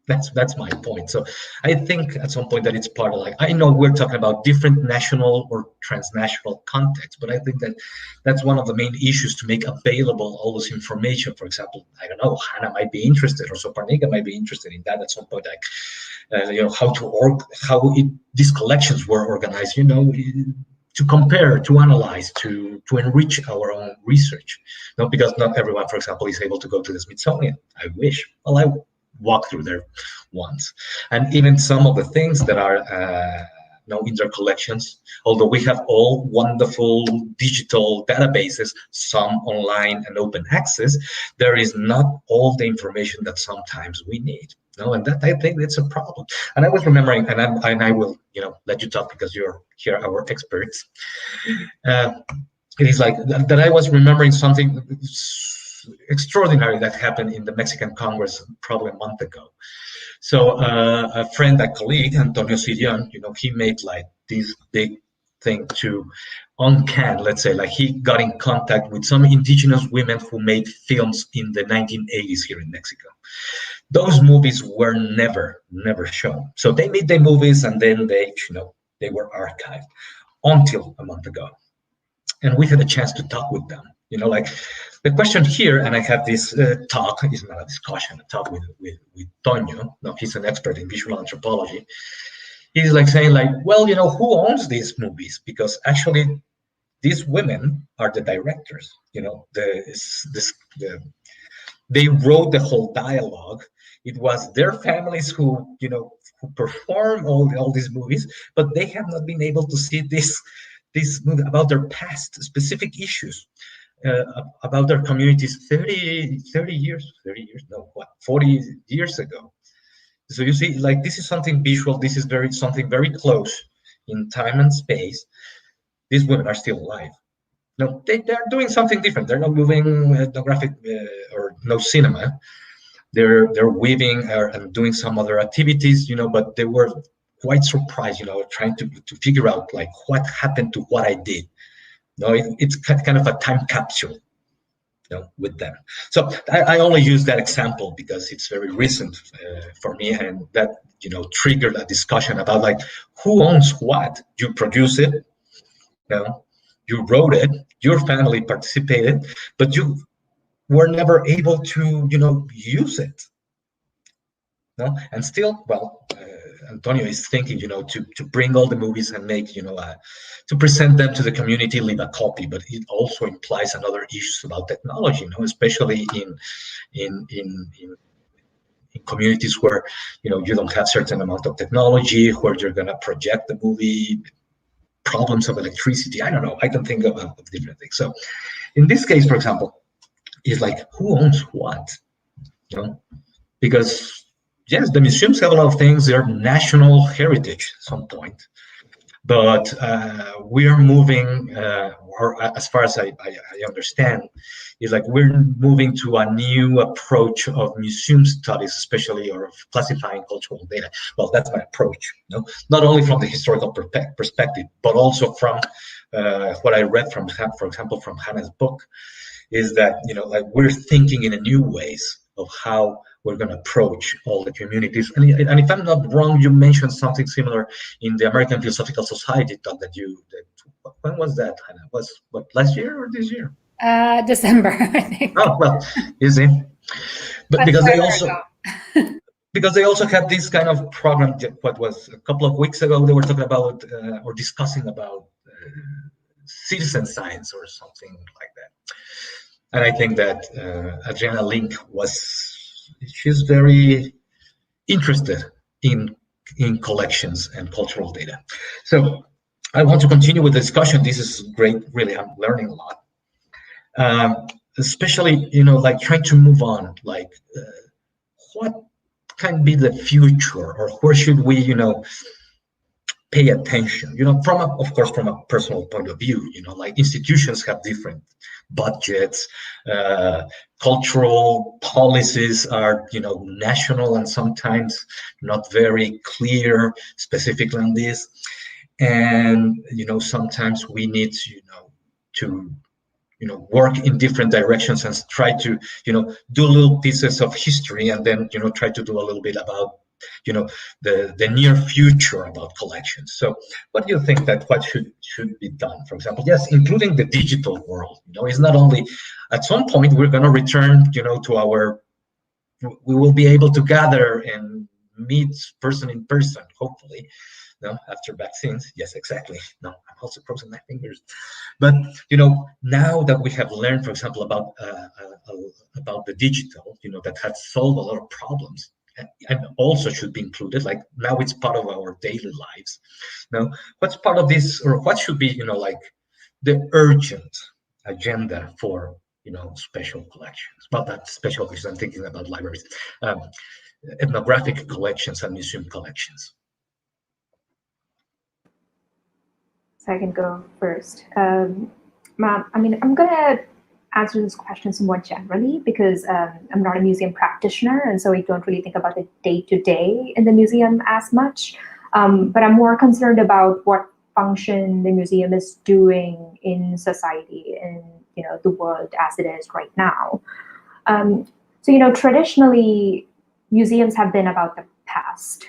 That's my point. So I think at some point that it's part of, like, I know we're talking about different national or transnational contexts, but I think that that's one of the main issues, to make available all this information. For example, I don't know, Hannah might be interested, or Sowparnika might be interested in that at some point, like how these collections were organized, to compare, to analyze, to enrich our own research. Because not everyone, for example, is able to go to the Smithsonian. I wish. Well, I walk through there once, and even some of the things that are in their collections, although we have all wonderful digital databases, some online and open access, there is not all the information that sometimes we need. And that, I think, it's a problem. And I was remembering, and I will let you talk because you're here, our experts. It is like that I was remembering something extraordinary that happened in the Mexican Congress probably a month ago. So a friend, a colleague, Antonio Sirion, he made like this big thing to uncan, let's say, like he got in contact with some indigenous women who made films in the 1980s here in Mexico. Those movies were never shown. So they made the movies, and then they were archived until a month ago. And we had a chance to talk with them. Like the question here, and I have this talk, it's not a discussion, a talk with Tonio. He's an expert in visual anthropology. He's like saying, like, well, who owns these movies? Because actually, these women are the directors. They wrote the whole dialogue. It was their families who perform all these movies, but they have not been able to see this movie about their past, specific issues. About their communities 40 years ago. So you see, like, this is something visual. This is something very close in time and space. These women are still alive. They're doing something different. They're not moving ethnographic or no cinema. They're weaving and doing some other activities, but they were quite surprised, trying to figure out, like, what happened to what I did. It's kind of a time capsule, with them. So I only use that example because it's very recent for me, and that triggered a discussion about, like, who owns what. You produce it, you wrote it, your family participated, but you were never able to, use it. No, and still, well, Antonio is thinking, to bring all the movies and make, to present them to the community, leave a copy. But it also implies another issues about technology, especially in communities where, you don't have certain amount of technology, where you're gonna project the movie, problems of electricity. I don't know. I can think of different things. So, in this case, for example, it's like who owns what, because. Yes, the museums have a lot of things. They're national heritage at some point, but we are moving, or as far as I understand, is like we're moving to a new approach of museum studies, especially, or of classifying cultural data. Well, that's my approach. Not only from the historical perspective, but also from what I read from, for example, from Hannah's book, is that like we're thinking in a new ways of how we're going to approach all the communities. And if I'm not wrong, you mentioned something similar in the American Philosophical Society talk when was that, Hannah? Was what, last year or this year? December, I think. Oh, well, you see. But because they also have this kind of program, what was a couple of weeks ago, they were talking about or discussing about citizen science or something like that. And I think that Adriana Link she's very interested in collections and cultural data. So I want to continue with the discussion. This is great. Really, I'm learning a lot. Especially, like trying to move on, like what can be the future, or where should we, pay attention, of course, from a personal point of view, like institutions have different budgets, cultural policies are, national and sometimes not very clear specifically on this. And, sometimes we need to work in different directions and try to, do little pieces of history, and then, try to do a little bit about the near future about collections. So what do you think that what should be done, for example? Yes, including the digital world. It's not only at some point we're going to return to we will be able to gather and meet person in person, hopefully, after vaccines. Yes, exactly. No, I'm also crossing my fingers. But now that we have learned, for example, about the digital, that has solved a lot of problems, and also should be included, like now it's part of our daily lives. Now, what's part of this, or what should be, like the urgent agenda for, special collections? Well, that's special because I'm thinking about libraries, ethnographic collections and museum collections. So I can go first. I'm going to answer this question somewhat generally because I'm not a museum practitioner, and so I don't really think about the day-to-day in the museum as much. But I'm more concerned about what function the museum is doing in society, in the world as it is right now. So traditionally, museums have been about the past.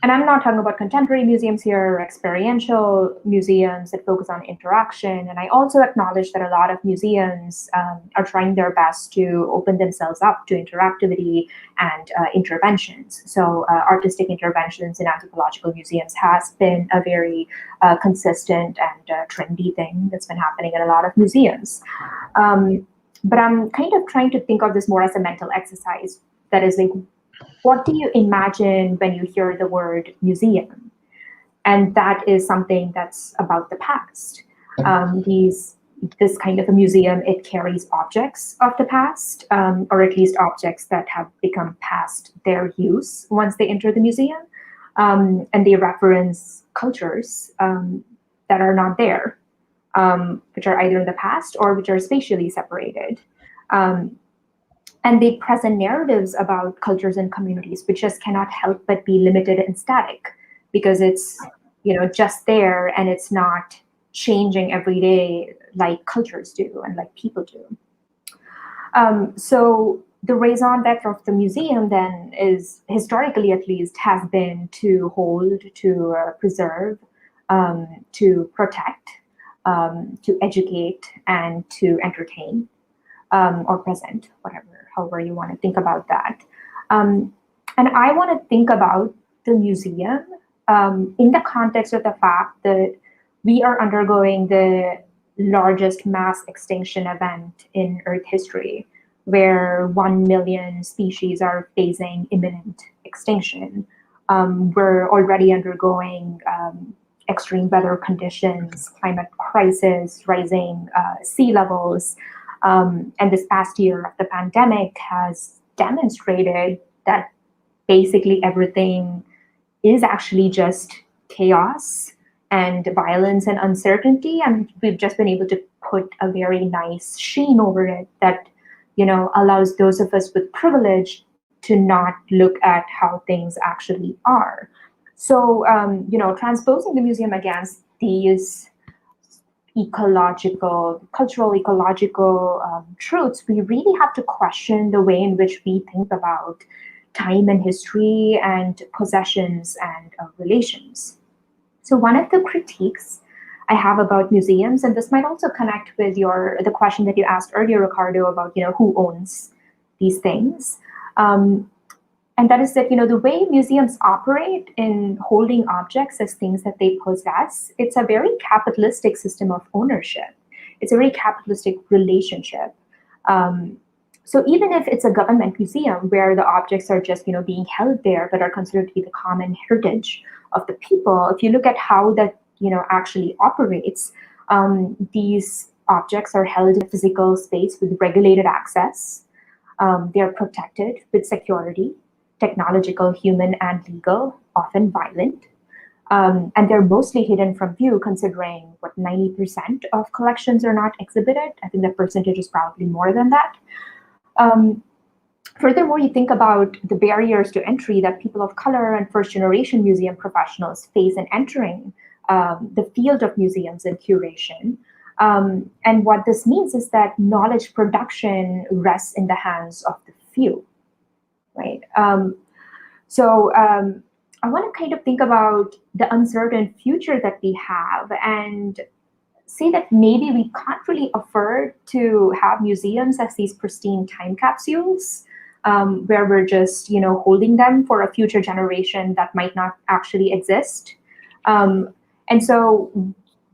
And I'm not talking about contemporary museums here or experiential museums that focus on interaction. And I also acknowledge that a lot of museums are trying their best to open themselves up to interactivity and interventions. So artistic interventions in anthropological museums has been a very consistent and trendy thing that's been happening in a lot of museums. But I'm kind of trying to think of this more as a mental exercise. That is like, what do you imagine when you hear the word museum? And that is something that's about the past. This kind of a museum, it carries objects of the past, or at least objects that have become past their use once they enter the museum. And they reference cultures that are not there, which are either in the past or which are spatially separated. And they present narratives about cultures and communities, which just cannot help but be limited and static, because it's just there and it's not changing every day like cultures do and like people do. So the raison d'etre of the museum then is, historically at least, has been to hold, to preserve, to protect, to educate, and to entertain. or present, however you want to think about that. And I want to think about the museum in the context of the fact that we are undergoing the largest mass extinction event in Earth history, where 1 million species are facing imminent extinction. We're already undergoing extreme weather conditions, climate crisis, rising sea levels. And this past year of the pandemic has demonstrated that basically everything is actually just chaos and violence and uncertainty. And we've just been able to put a very nice sheen over it that, allows those of us with privilege to not look at how things actually are. So, transposing the museum against these cultural ecological truths, we really have to question the way in which we think about time and history and possessions and relations. So one of the critiques I have about museums, and this might also connect with the question that you asked earlier, Ricardo, about who owns these things, and that is that the way museums operate in holding objects as things that they possess, it's a very capitalistic system of ownership. It's a very capitalistic relationship. So even if it's a government museum where the objects are just being held there but are considered to be the common heritage of the people, if you look at how that actually operates, these objects are held in a physical space with regulated access. They are protected with security, technological, human, and legal, often violent. And they're mostly hidden from view, considering 90% of collections are not exhibited. I think the percentage is probably more than that. Furthermore, you think about the barriers to entry that people of color and first-generation museum professionals face in entering the field of museums and curation. And what this means is that knowledge production rests in the hands of the few, right? So I want to kind of think about the uncertain future that we have and say that maybe we can't really afford to have museums as these pristine time capsules where we're just, holding them for a future generation that might not actually exist. And so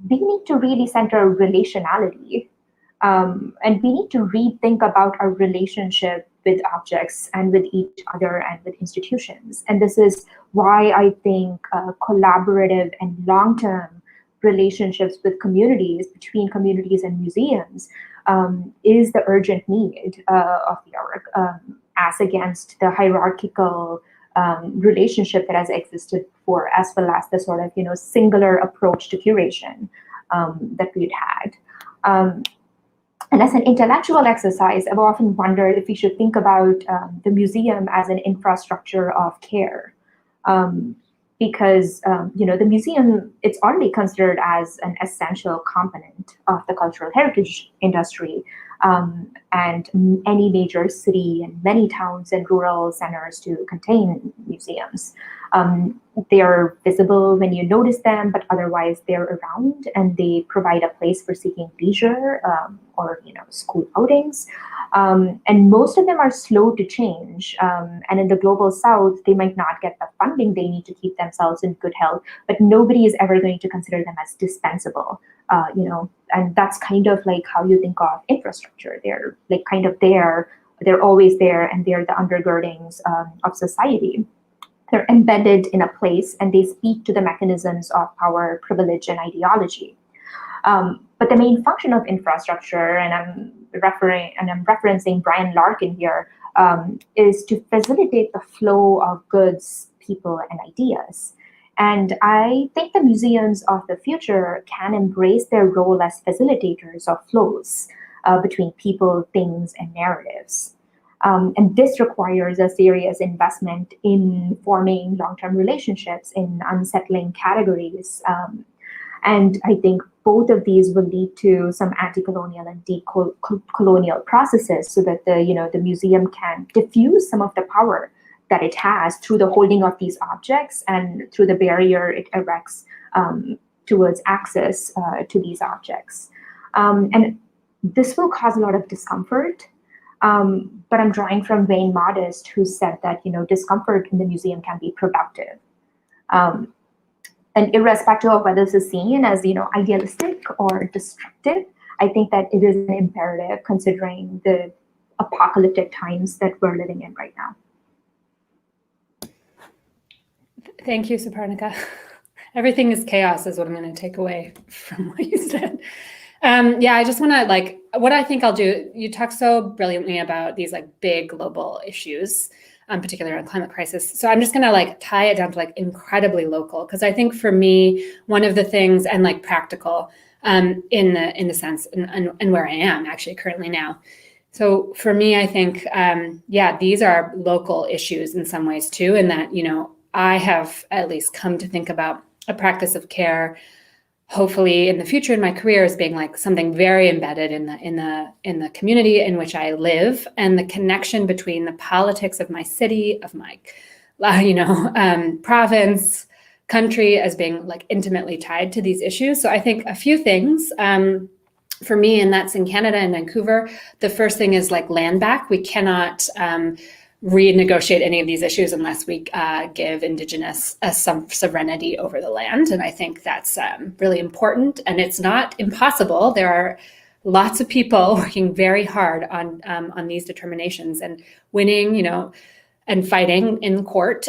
we need to really center relationality, and we need to rethink about our relationship with objects and with each other and with institutions. And this is why I think collaborative and long-term relationships with communities, between communities and museums, is the urgent need of the hour, as against the hierarchical relationship that has existed for, as well as the sort of singular approach to curation that we'd had. And as an intellectual exercise, I've often wondered if we should think about the museum as an infrastructure of care. Because the museum, it's already considered as an essential component of the cultural heritage industry, and any major city and many towns and rural centers to contain museums. They are visible when you notice them, but otherwise they're around, and they provide a place for seeking leisure or school outings. And most of them are slow to change. And in the global South, they might not get the funding they need to keep themselves in good health, but nobody is ever going to consider them as dispensable. And that's kind of like how you think of infrastructure. They're like kind of there, they're always there, and they're the undergirdings of society. They're embedded in a place, and they speak to the mechanisms of power, privilege, and ideology. But the main function of infrastructure, and I'm referencing Brian Larkin here, is to facilitate the flow of goods, people, and ideas. And I think the museums of the future can embrace their role as facilitators of flows between people, things, and narratives. And this requires a serious investment in forming long-term relationships in unsettling categories. And I think both of these will lead to some anti-colonial and decolonial processes, so that the museum can diffuse some of the power that it has through the holding of these objects and through the barrier it erects towards access to these objects. And this will cause a lot of discomfort. But I'm drawing from Wayne Modest, who said that, discomfort in the museum can be productive. And irrespective of whether this is seen as, idealistic or destructive, I think that it is an imperative considering the apocalyptic times that we're living in right now. Thank you, Sowparnika. Everything is chaos is what I'm going to take away from what you said. I just want to what I think I'll do, you talk so brilliantly about these big global issues, particularly around climate crisis. So I'm just going to tie it down to incredibly local, because I think for me, one of the things, and practical in the sense and where I am actually currently now. So for me, I think, these are local issues in some ways too, in that, I have at least come to think about a practice of care, hopefully in the future in my career, as being something very embedded in the community in which I live, and the connection between the politics of my city, of my, province, country, as being intimately tied to these issues. So I think a few things for me, and that's in Canada and Vancouver. The first thing is land back. We cannot renegotiate any of these issues unless we give Indigenous some sovereignty over the land. And I think that's really important. And it's not impossible. There are lots of people working very hard on these determinations and winning, and fighting in court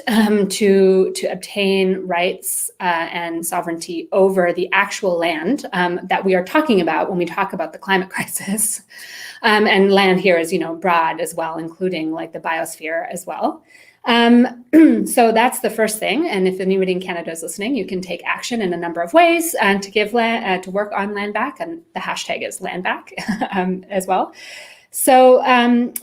to obtain rights and sovereignty over the actual land that we are talking about when we talk about the climate crisis. And land here is, broad as well, including the biosphere as well. So that's the first thing. And if anybody in Canada is listening, you can take action in a number of ways to give land, to work on land back. And the hashtag is land back as well. So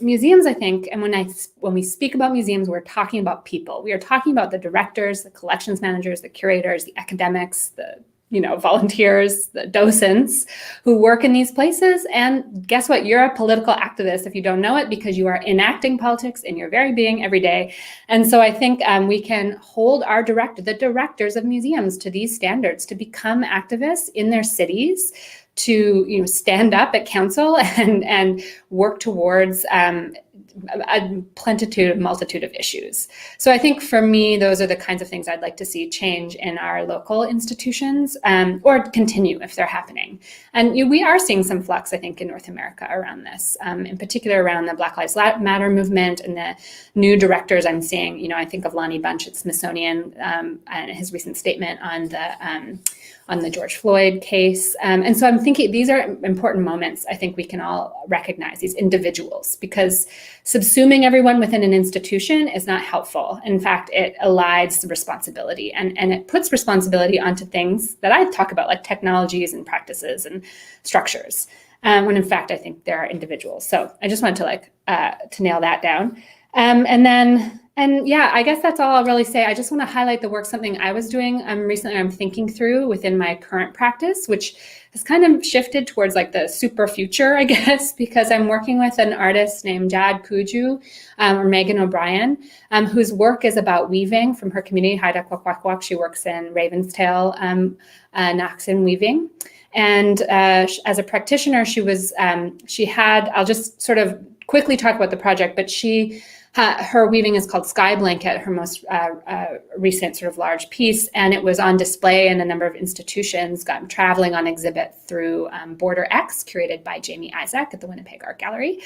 museums, I think, and when we speak about museums, we're talking about people. We are talking about the directors, the collections managers, the curators, the academics, the volunteers, the docents who work in these places. And guess what? You're a political activist if you don't know it, because you are enacting politics in your very being every day. And so I think we can hold the directors of museums to these standards, to become activists in their cities, to stand up at council and work towards a multitude of issues. So I think for me, those are the kinds of things I'd like to see change in our local institutions, or continue if they're happening. And we are seeing some flux, I think, in North America around this, in particular around the Black Lives Matter movement and the new directors I'm seeing. I think of Lonnie Bunch at Smithsonian and his recent statement on the George Floyd case. And so I'm thinking these are important moments I think we can all recognize, these individuals, because subsuming everyone within an institution is not helpful. In fact, it elides the responsibility and it puts responsibility onto things that I talk about, like technologies and practices and structures, when in fact, I think there are individuals. So I just wanted to nail that down. I guess that's all I'll really say. I just want to highlight the work, something I was doing recently, I'm thinking through within my current practice, which has kind of shifted towards the super future, I guess, because I'm working with an artist named Jad Kuju, or Megan O'Brien, whose work is about weaving from her community, Haida Kwakwak. She works in Ravenstail, Naxin weaving. And as a practitioner, I'll just sort of quickly talk about the project, but her weaving is called Sky Blanket, her most recent sort of large piece, and it was on display in a number of institutions, traveling on exhibit through Border X, curated by Jamie Isaac at the Winnipeg Art Gallery.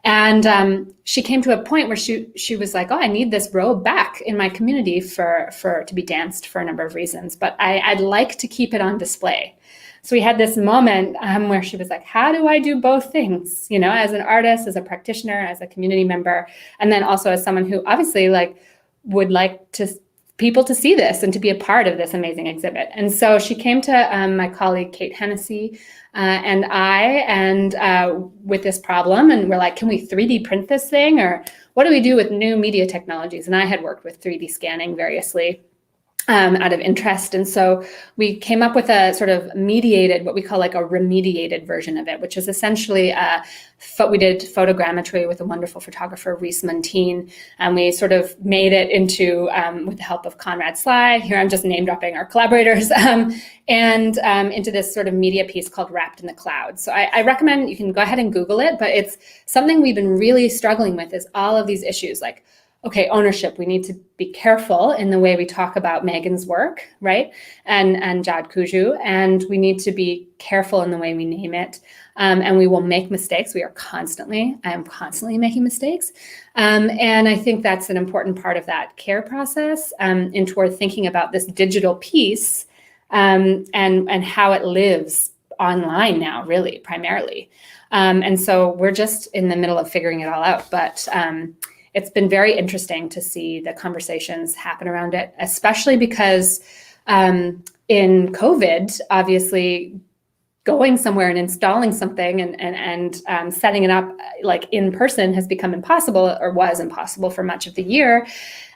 And she came to a point where she was like, I need this robe back in my community to be danced for a number of reasons, but I'd like to keep it on display. So we had this moment where she was like, how do I do both things? As an artist, as a practitioner, as a community member, and then also as someone who obviously would like people to see this and to be a part of this amazing exhibit. And so she came to my colleague, Kate Hennessy, and with this problem, and we're like, can we 3D print this thing? Or what do we do with new media technologies? And I had worked with 3D scanning variously. out of interest. And so we came up with a sort of mediated, what we call like a remediated version of it, which is essentially we did photogrammetry with a wonderful photographer, Reese Muntean, and we sort of made it into, with the help of Conrad Sly, here I'm just name dropping our collaborators, and into this sort of media piece called Wrapped in the Cloud. So I recommend you can go ahead and Google it, but it's something we've been really struggling with is all of these issues like, okay, ownership. We need to be careful in the way we talk about Megan's work, right? And Jad Kuju, and we need to be careful in the way we name it. And we will make mistakes. I am constantly making mistakes. And I think that's an important part of that care process, and toward thinking about this digital piece and how it lives online now, really, primarily. And so we're just in the middle of figuring it all out. But it's been very interesting to see the conversations happen around it, especially because in COVID, obviously, going somewhere and installing something and setting it up like in person has become impossible, or was impossible for much of the year.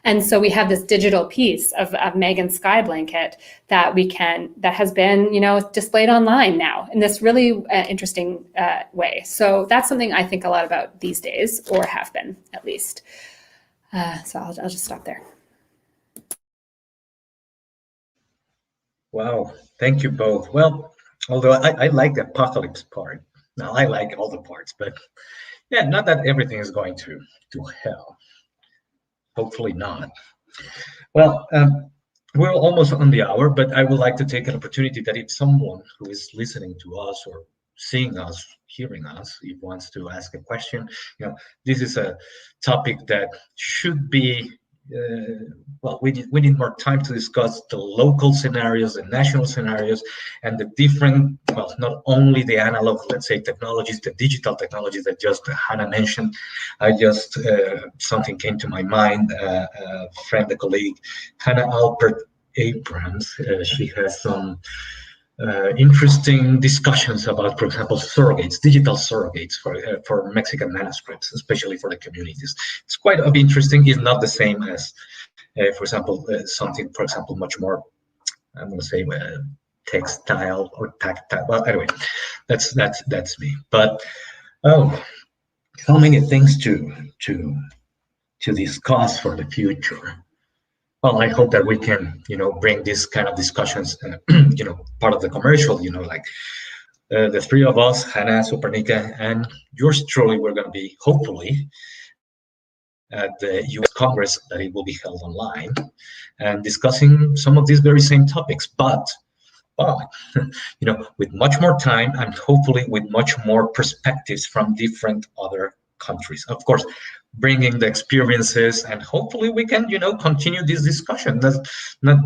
And so we have this digital piece of Megan's Sky Blanket that has been, displayed online now in this really interesting way. So that's something I think a lot about these days, or have been at least. So I'll just stop there. Wow, thank you both. Well, although I like the apocalypse part. Now I like all the parts, but yeah, not that everything is going to hell. Hopefully not. Well, we're almost on the hour, but I would like to take an opportunity that if someone who is listening to us or seeing us, hearing us, if wants to ask a question, this is a topic that should be, we need more time to discuss the local scenarios, the national scenarios, and the different, not only the analog, let's say, technologies, the digital technologies that just Hannah mentioned. Something came to my mind, a friend, a colleague, Hannah Alpert Abrams, she has some interesting discussions about, for example, surrogates, digital surrogates for Mexican manuscripts, especially for the communities. It's quite interesting. It's not the same as, for example, something, for example, much more, I'm going to say, textile or tactile. Well, anyway, that's me. But so many things to discuss for the future. Well, I hope that we can, bring this kind of discussions, part of the commercial, like the three of us, Hannah, Sowparnika, and yours truly, we're going to be, hopefully, at the U.S. Congress, that it will be held online, and discussing some of these very same topics, but with much more time and hopefully with much more perspectives from different other countries. Of course, bringing the experiences, and hopefully we can, continue this discussion. That's not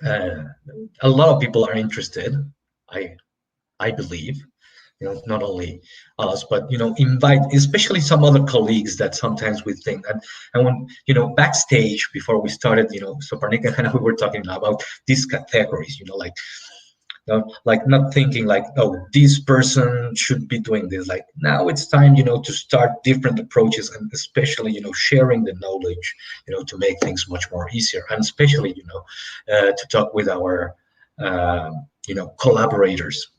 a lot of people are interested. I believe, not only us, but invite especially some other colleagues that sometimes we think and when backstage before we started, Sowparnika and Hannah, we were talking about these categories, like not thinking like, oh, this person should be doing this. Like now it's time, to start different approaches, and especially, sharing the knowledge, to make things much more easier, and especially, to talk with our, collaborators,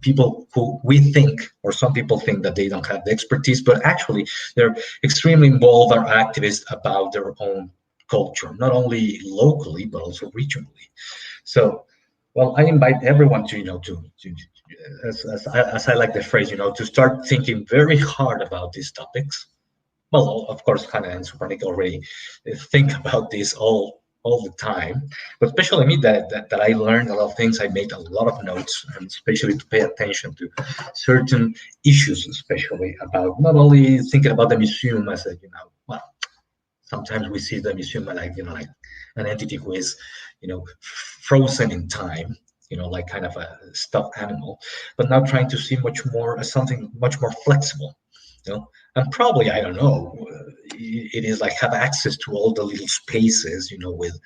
people who we think, or some people think that they don't have the expertise, but actually they're extremely involved, are activists about their own culture, not only locally, but also regionally. So, well, I invite everyone to, as I like the phrase, to start thinking very hard about these topics. Well, of course, Hannah and Sowparnika already think about this all the time, but especially me, that I learned a lot of things. I made a lot of notes, and especially to pay attention to certain issues, especially about not only thinking about the museum as a, sometimes we see the museum like, like an entity who is, frozen in time, like kind of a stuffed animal, but now trying to see much more as something much more flexible, and probably, I don't know, it is like have access to all the little spaces, with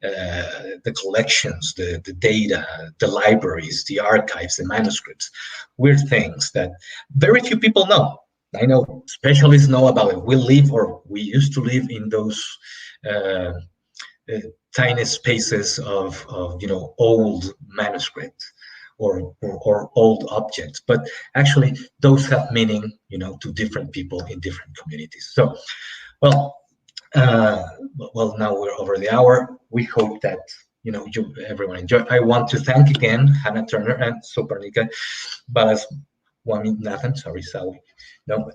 the collections, the data, the libraries, the archives, the manuscripts, weird things that very few people know. I know specialists know about it. We used to live in those tiny spaces of old manuscripts or old objects, but actually those have meaning, to different people in different communities. So, well, now we're over the hour. We hope that everyone enjoy. I want to thank again Hannah Turner and Sowparnika Balaswaminathan. Sorry, Sally. No,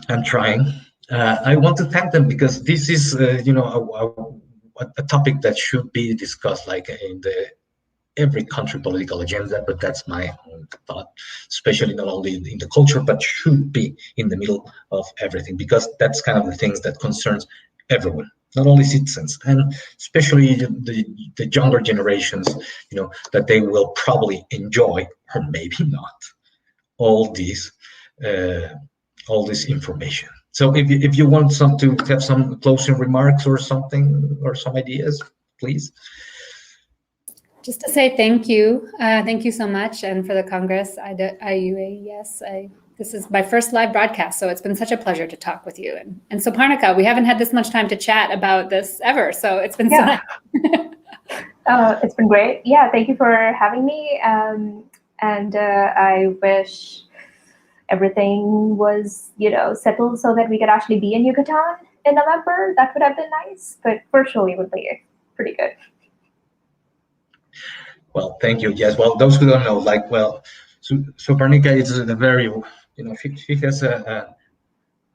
I'm trying. I want to thank them because this is, a topic that should be discussed, like in every country political agenda. But that's my own thought, especially not only in the culture, but should be in the middle of everything, because that's kind of the things that concerns everyone, not only citizens, and especially the younger generations. That they will probably enjoy, or maybe not, all this information. So if you want to have some closing remarks or something, or some ideas, please. Just to say thank you. Thank you so much. And for the Congress, IUAES, this is my first live broadcast, so it's been such a pleasure to talk with you. And Sowparnika, we haven't had this much time to chat about this ever, so it's been so nice. It's been great. Yeah, thank you for having me. And I wish everything was, settled so that we could actually be in Yucatan in November. That would have been nice, but virtually would be pretty good. Well, thank you. Yes. Well, those who don't know, Sowparnika is a very, she has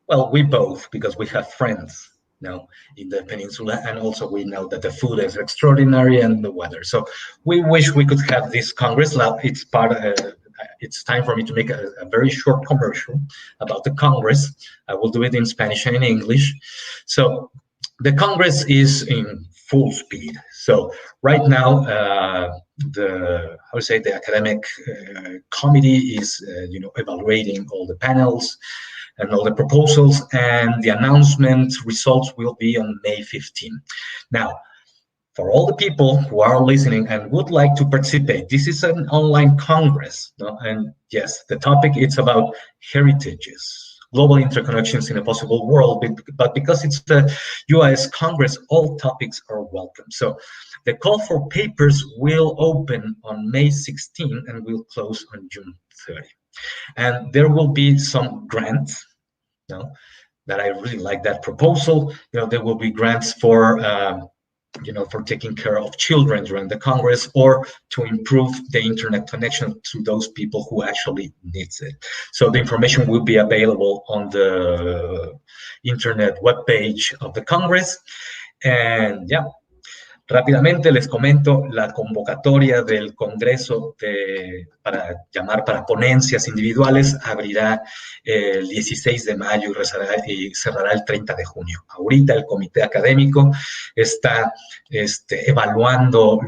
well, we both, because we have friends now in the peninsula, and also we know that the food is extraordinary and the weather. So we wish we could have this Congress. It's time for me to make a very short commercial about the Congress. I will do it in Spanish and in English. So the Congress is in full speed. So right now, the academic committee is evaluating all the panels and all the proposals, and the announcement results will be on May 15. Now, for all the people who are listening and would like to participate, this is an online Congress, and yes, the topic is about heritages, global interconnections in a possible world, but because it's the IUAES Congress, all topics are welcome. So the call for papers will open on May 16 and will close on June 30. And there will be some grants, that I really like that proposal. There will be grants for, for taking care of children during the Congress, or to improve the internet connection to those people who actually needs it. So the information will be available on the internet webpage of the Congress. And yeah, rápidamente les comento la convocatoria del Congreso para llamar para ponencias individuales. Abrirá el 16 de mayo y cerrará el 30 de junio. Ahorita el comité académico está evaluando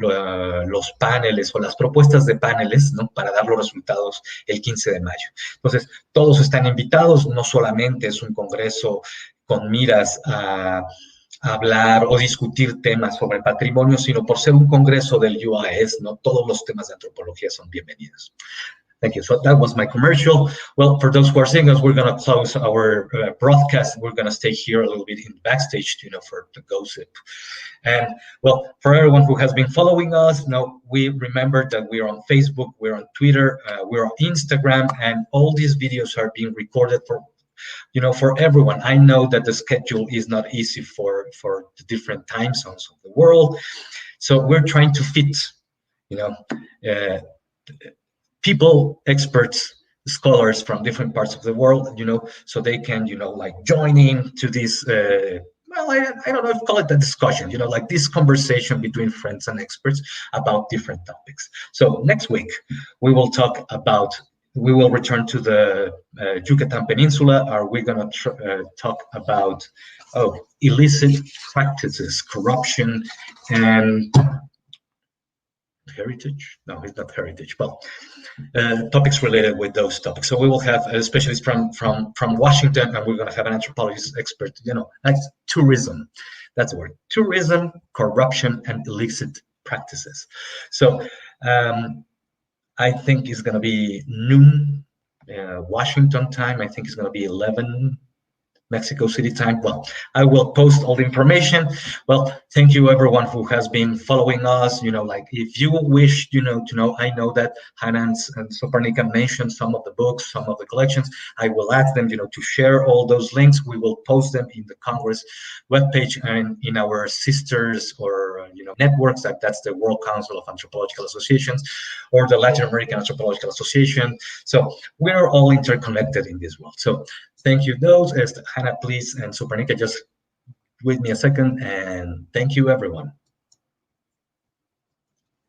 los paneles o las propuestas de paneles, para dar los resultados el 15 de mayo. Entonces, todos están invitados. No solamente es un congreso con miras a hablar o discutir temas sobre patrimonio, sino por ser un congreso del IUAES, todos los temas de antropología son bienvenidos. Thank you. So that was my commercial. Well, for those who are seeing us, we're going to close our broadcast. We're going to stay here a little bit in the backstage, for the gossip. And well, for everyone who has been following us, we remember that we're on Facebook, we're on Twitter, we're on Instagram, and all these videos are being recorded for everyone. I know that the schedule is not easy for the different time zones of the world. So we're trying to fit, people, experts, scholars from different parts of the world, so they can, join in to this, well, I don't know if call it a discussion, like this conversation between friends and experts about different topics. So next week, we will return to the Yucatan Peninsula. Are we going to talk about illicit practices, corruption, and heritage? No, it's not heritage. Well, topics related with those topics. So we will have a specialist from Washington, and we're going to have an anthropologist expert. Like tourism. That's the word. Tourism, corruption, and illicit practices. So. I think it's going to be noon Washington time. I think it's going to be 11 Mexico City time. Well, I will post all the information. Well, thank you everyone who has been following us. Like if you wish, to know, I know that Hannah and Sowparnika mentioned some of the books, some of the collections. I will ask them, to share all those links. We will post them in the Congress webpage and in our sisters or, networks. That's the World Council of Anthropological Associations or the Latin American Anthropological Association. So we're all interconnected in this world. So thank you those. Hannah, please, and Sowparnika, just wait me a second, and thank you, everyone.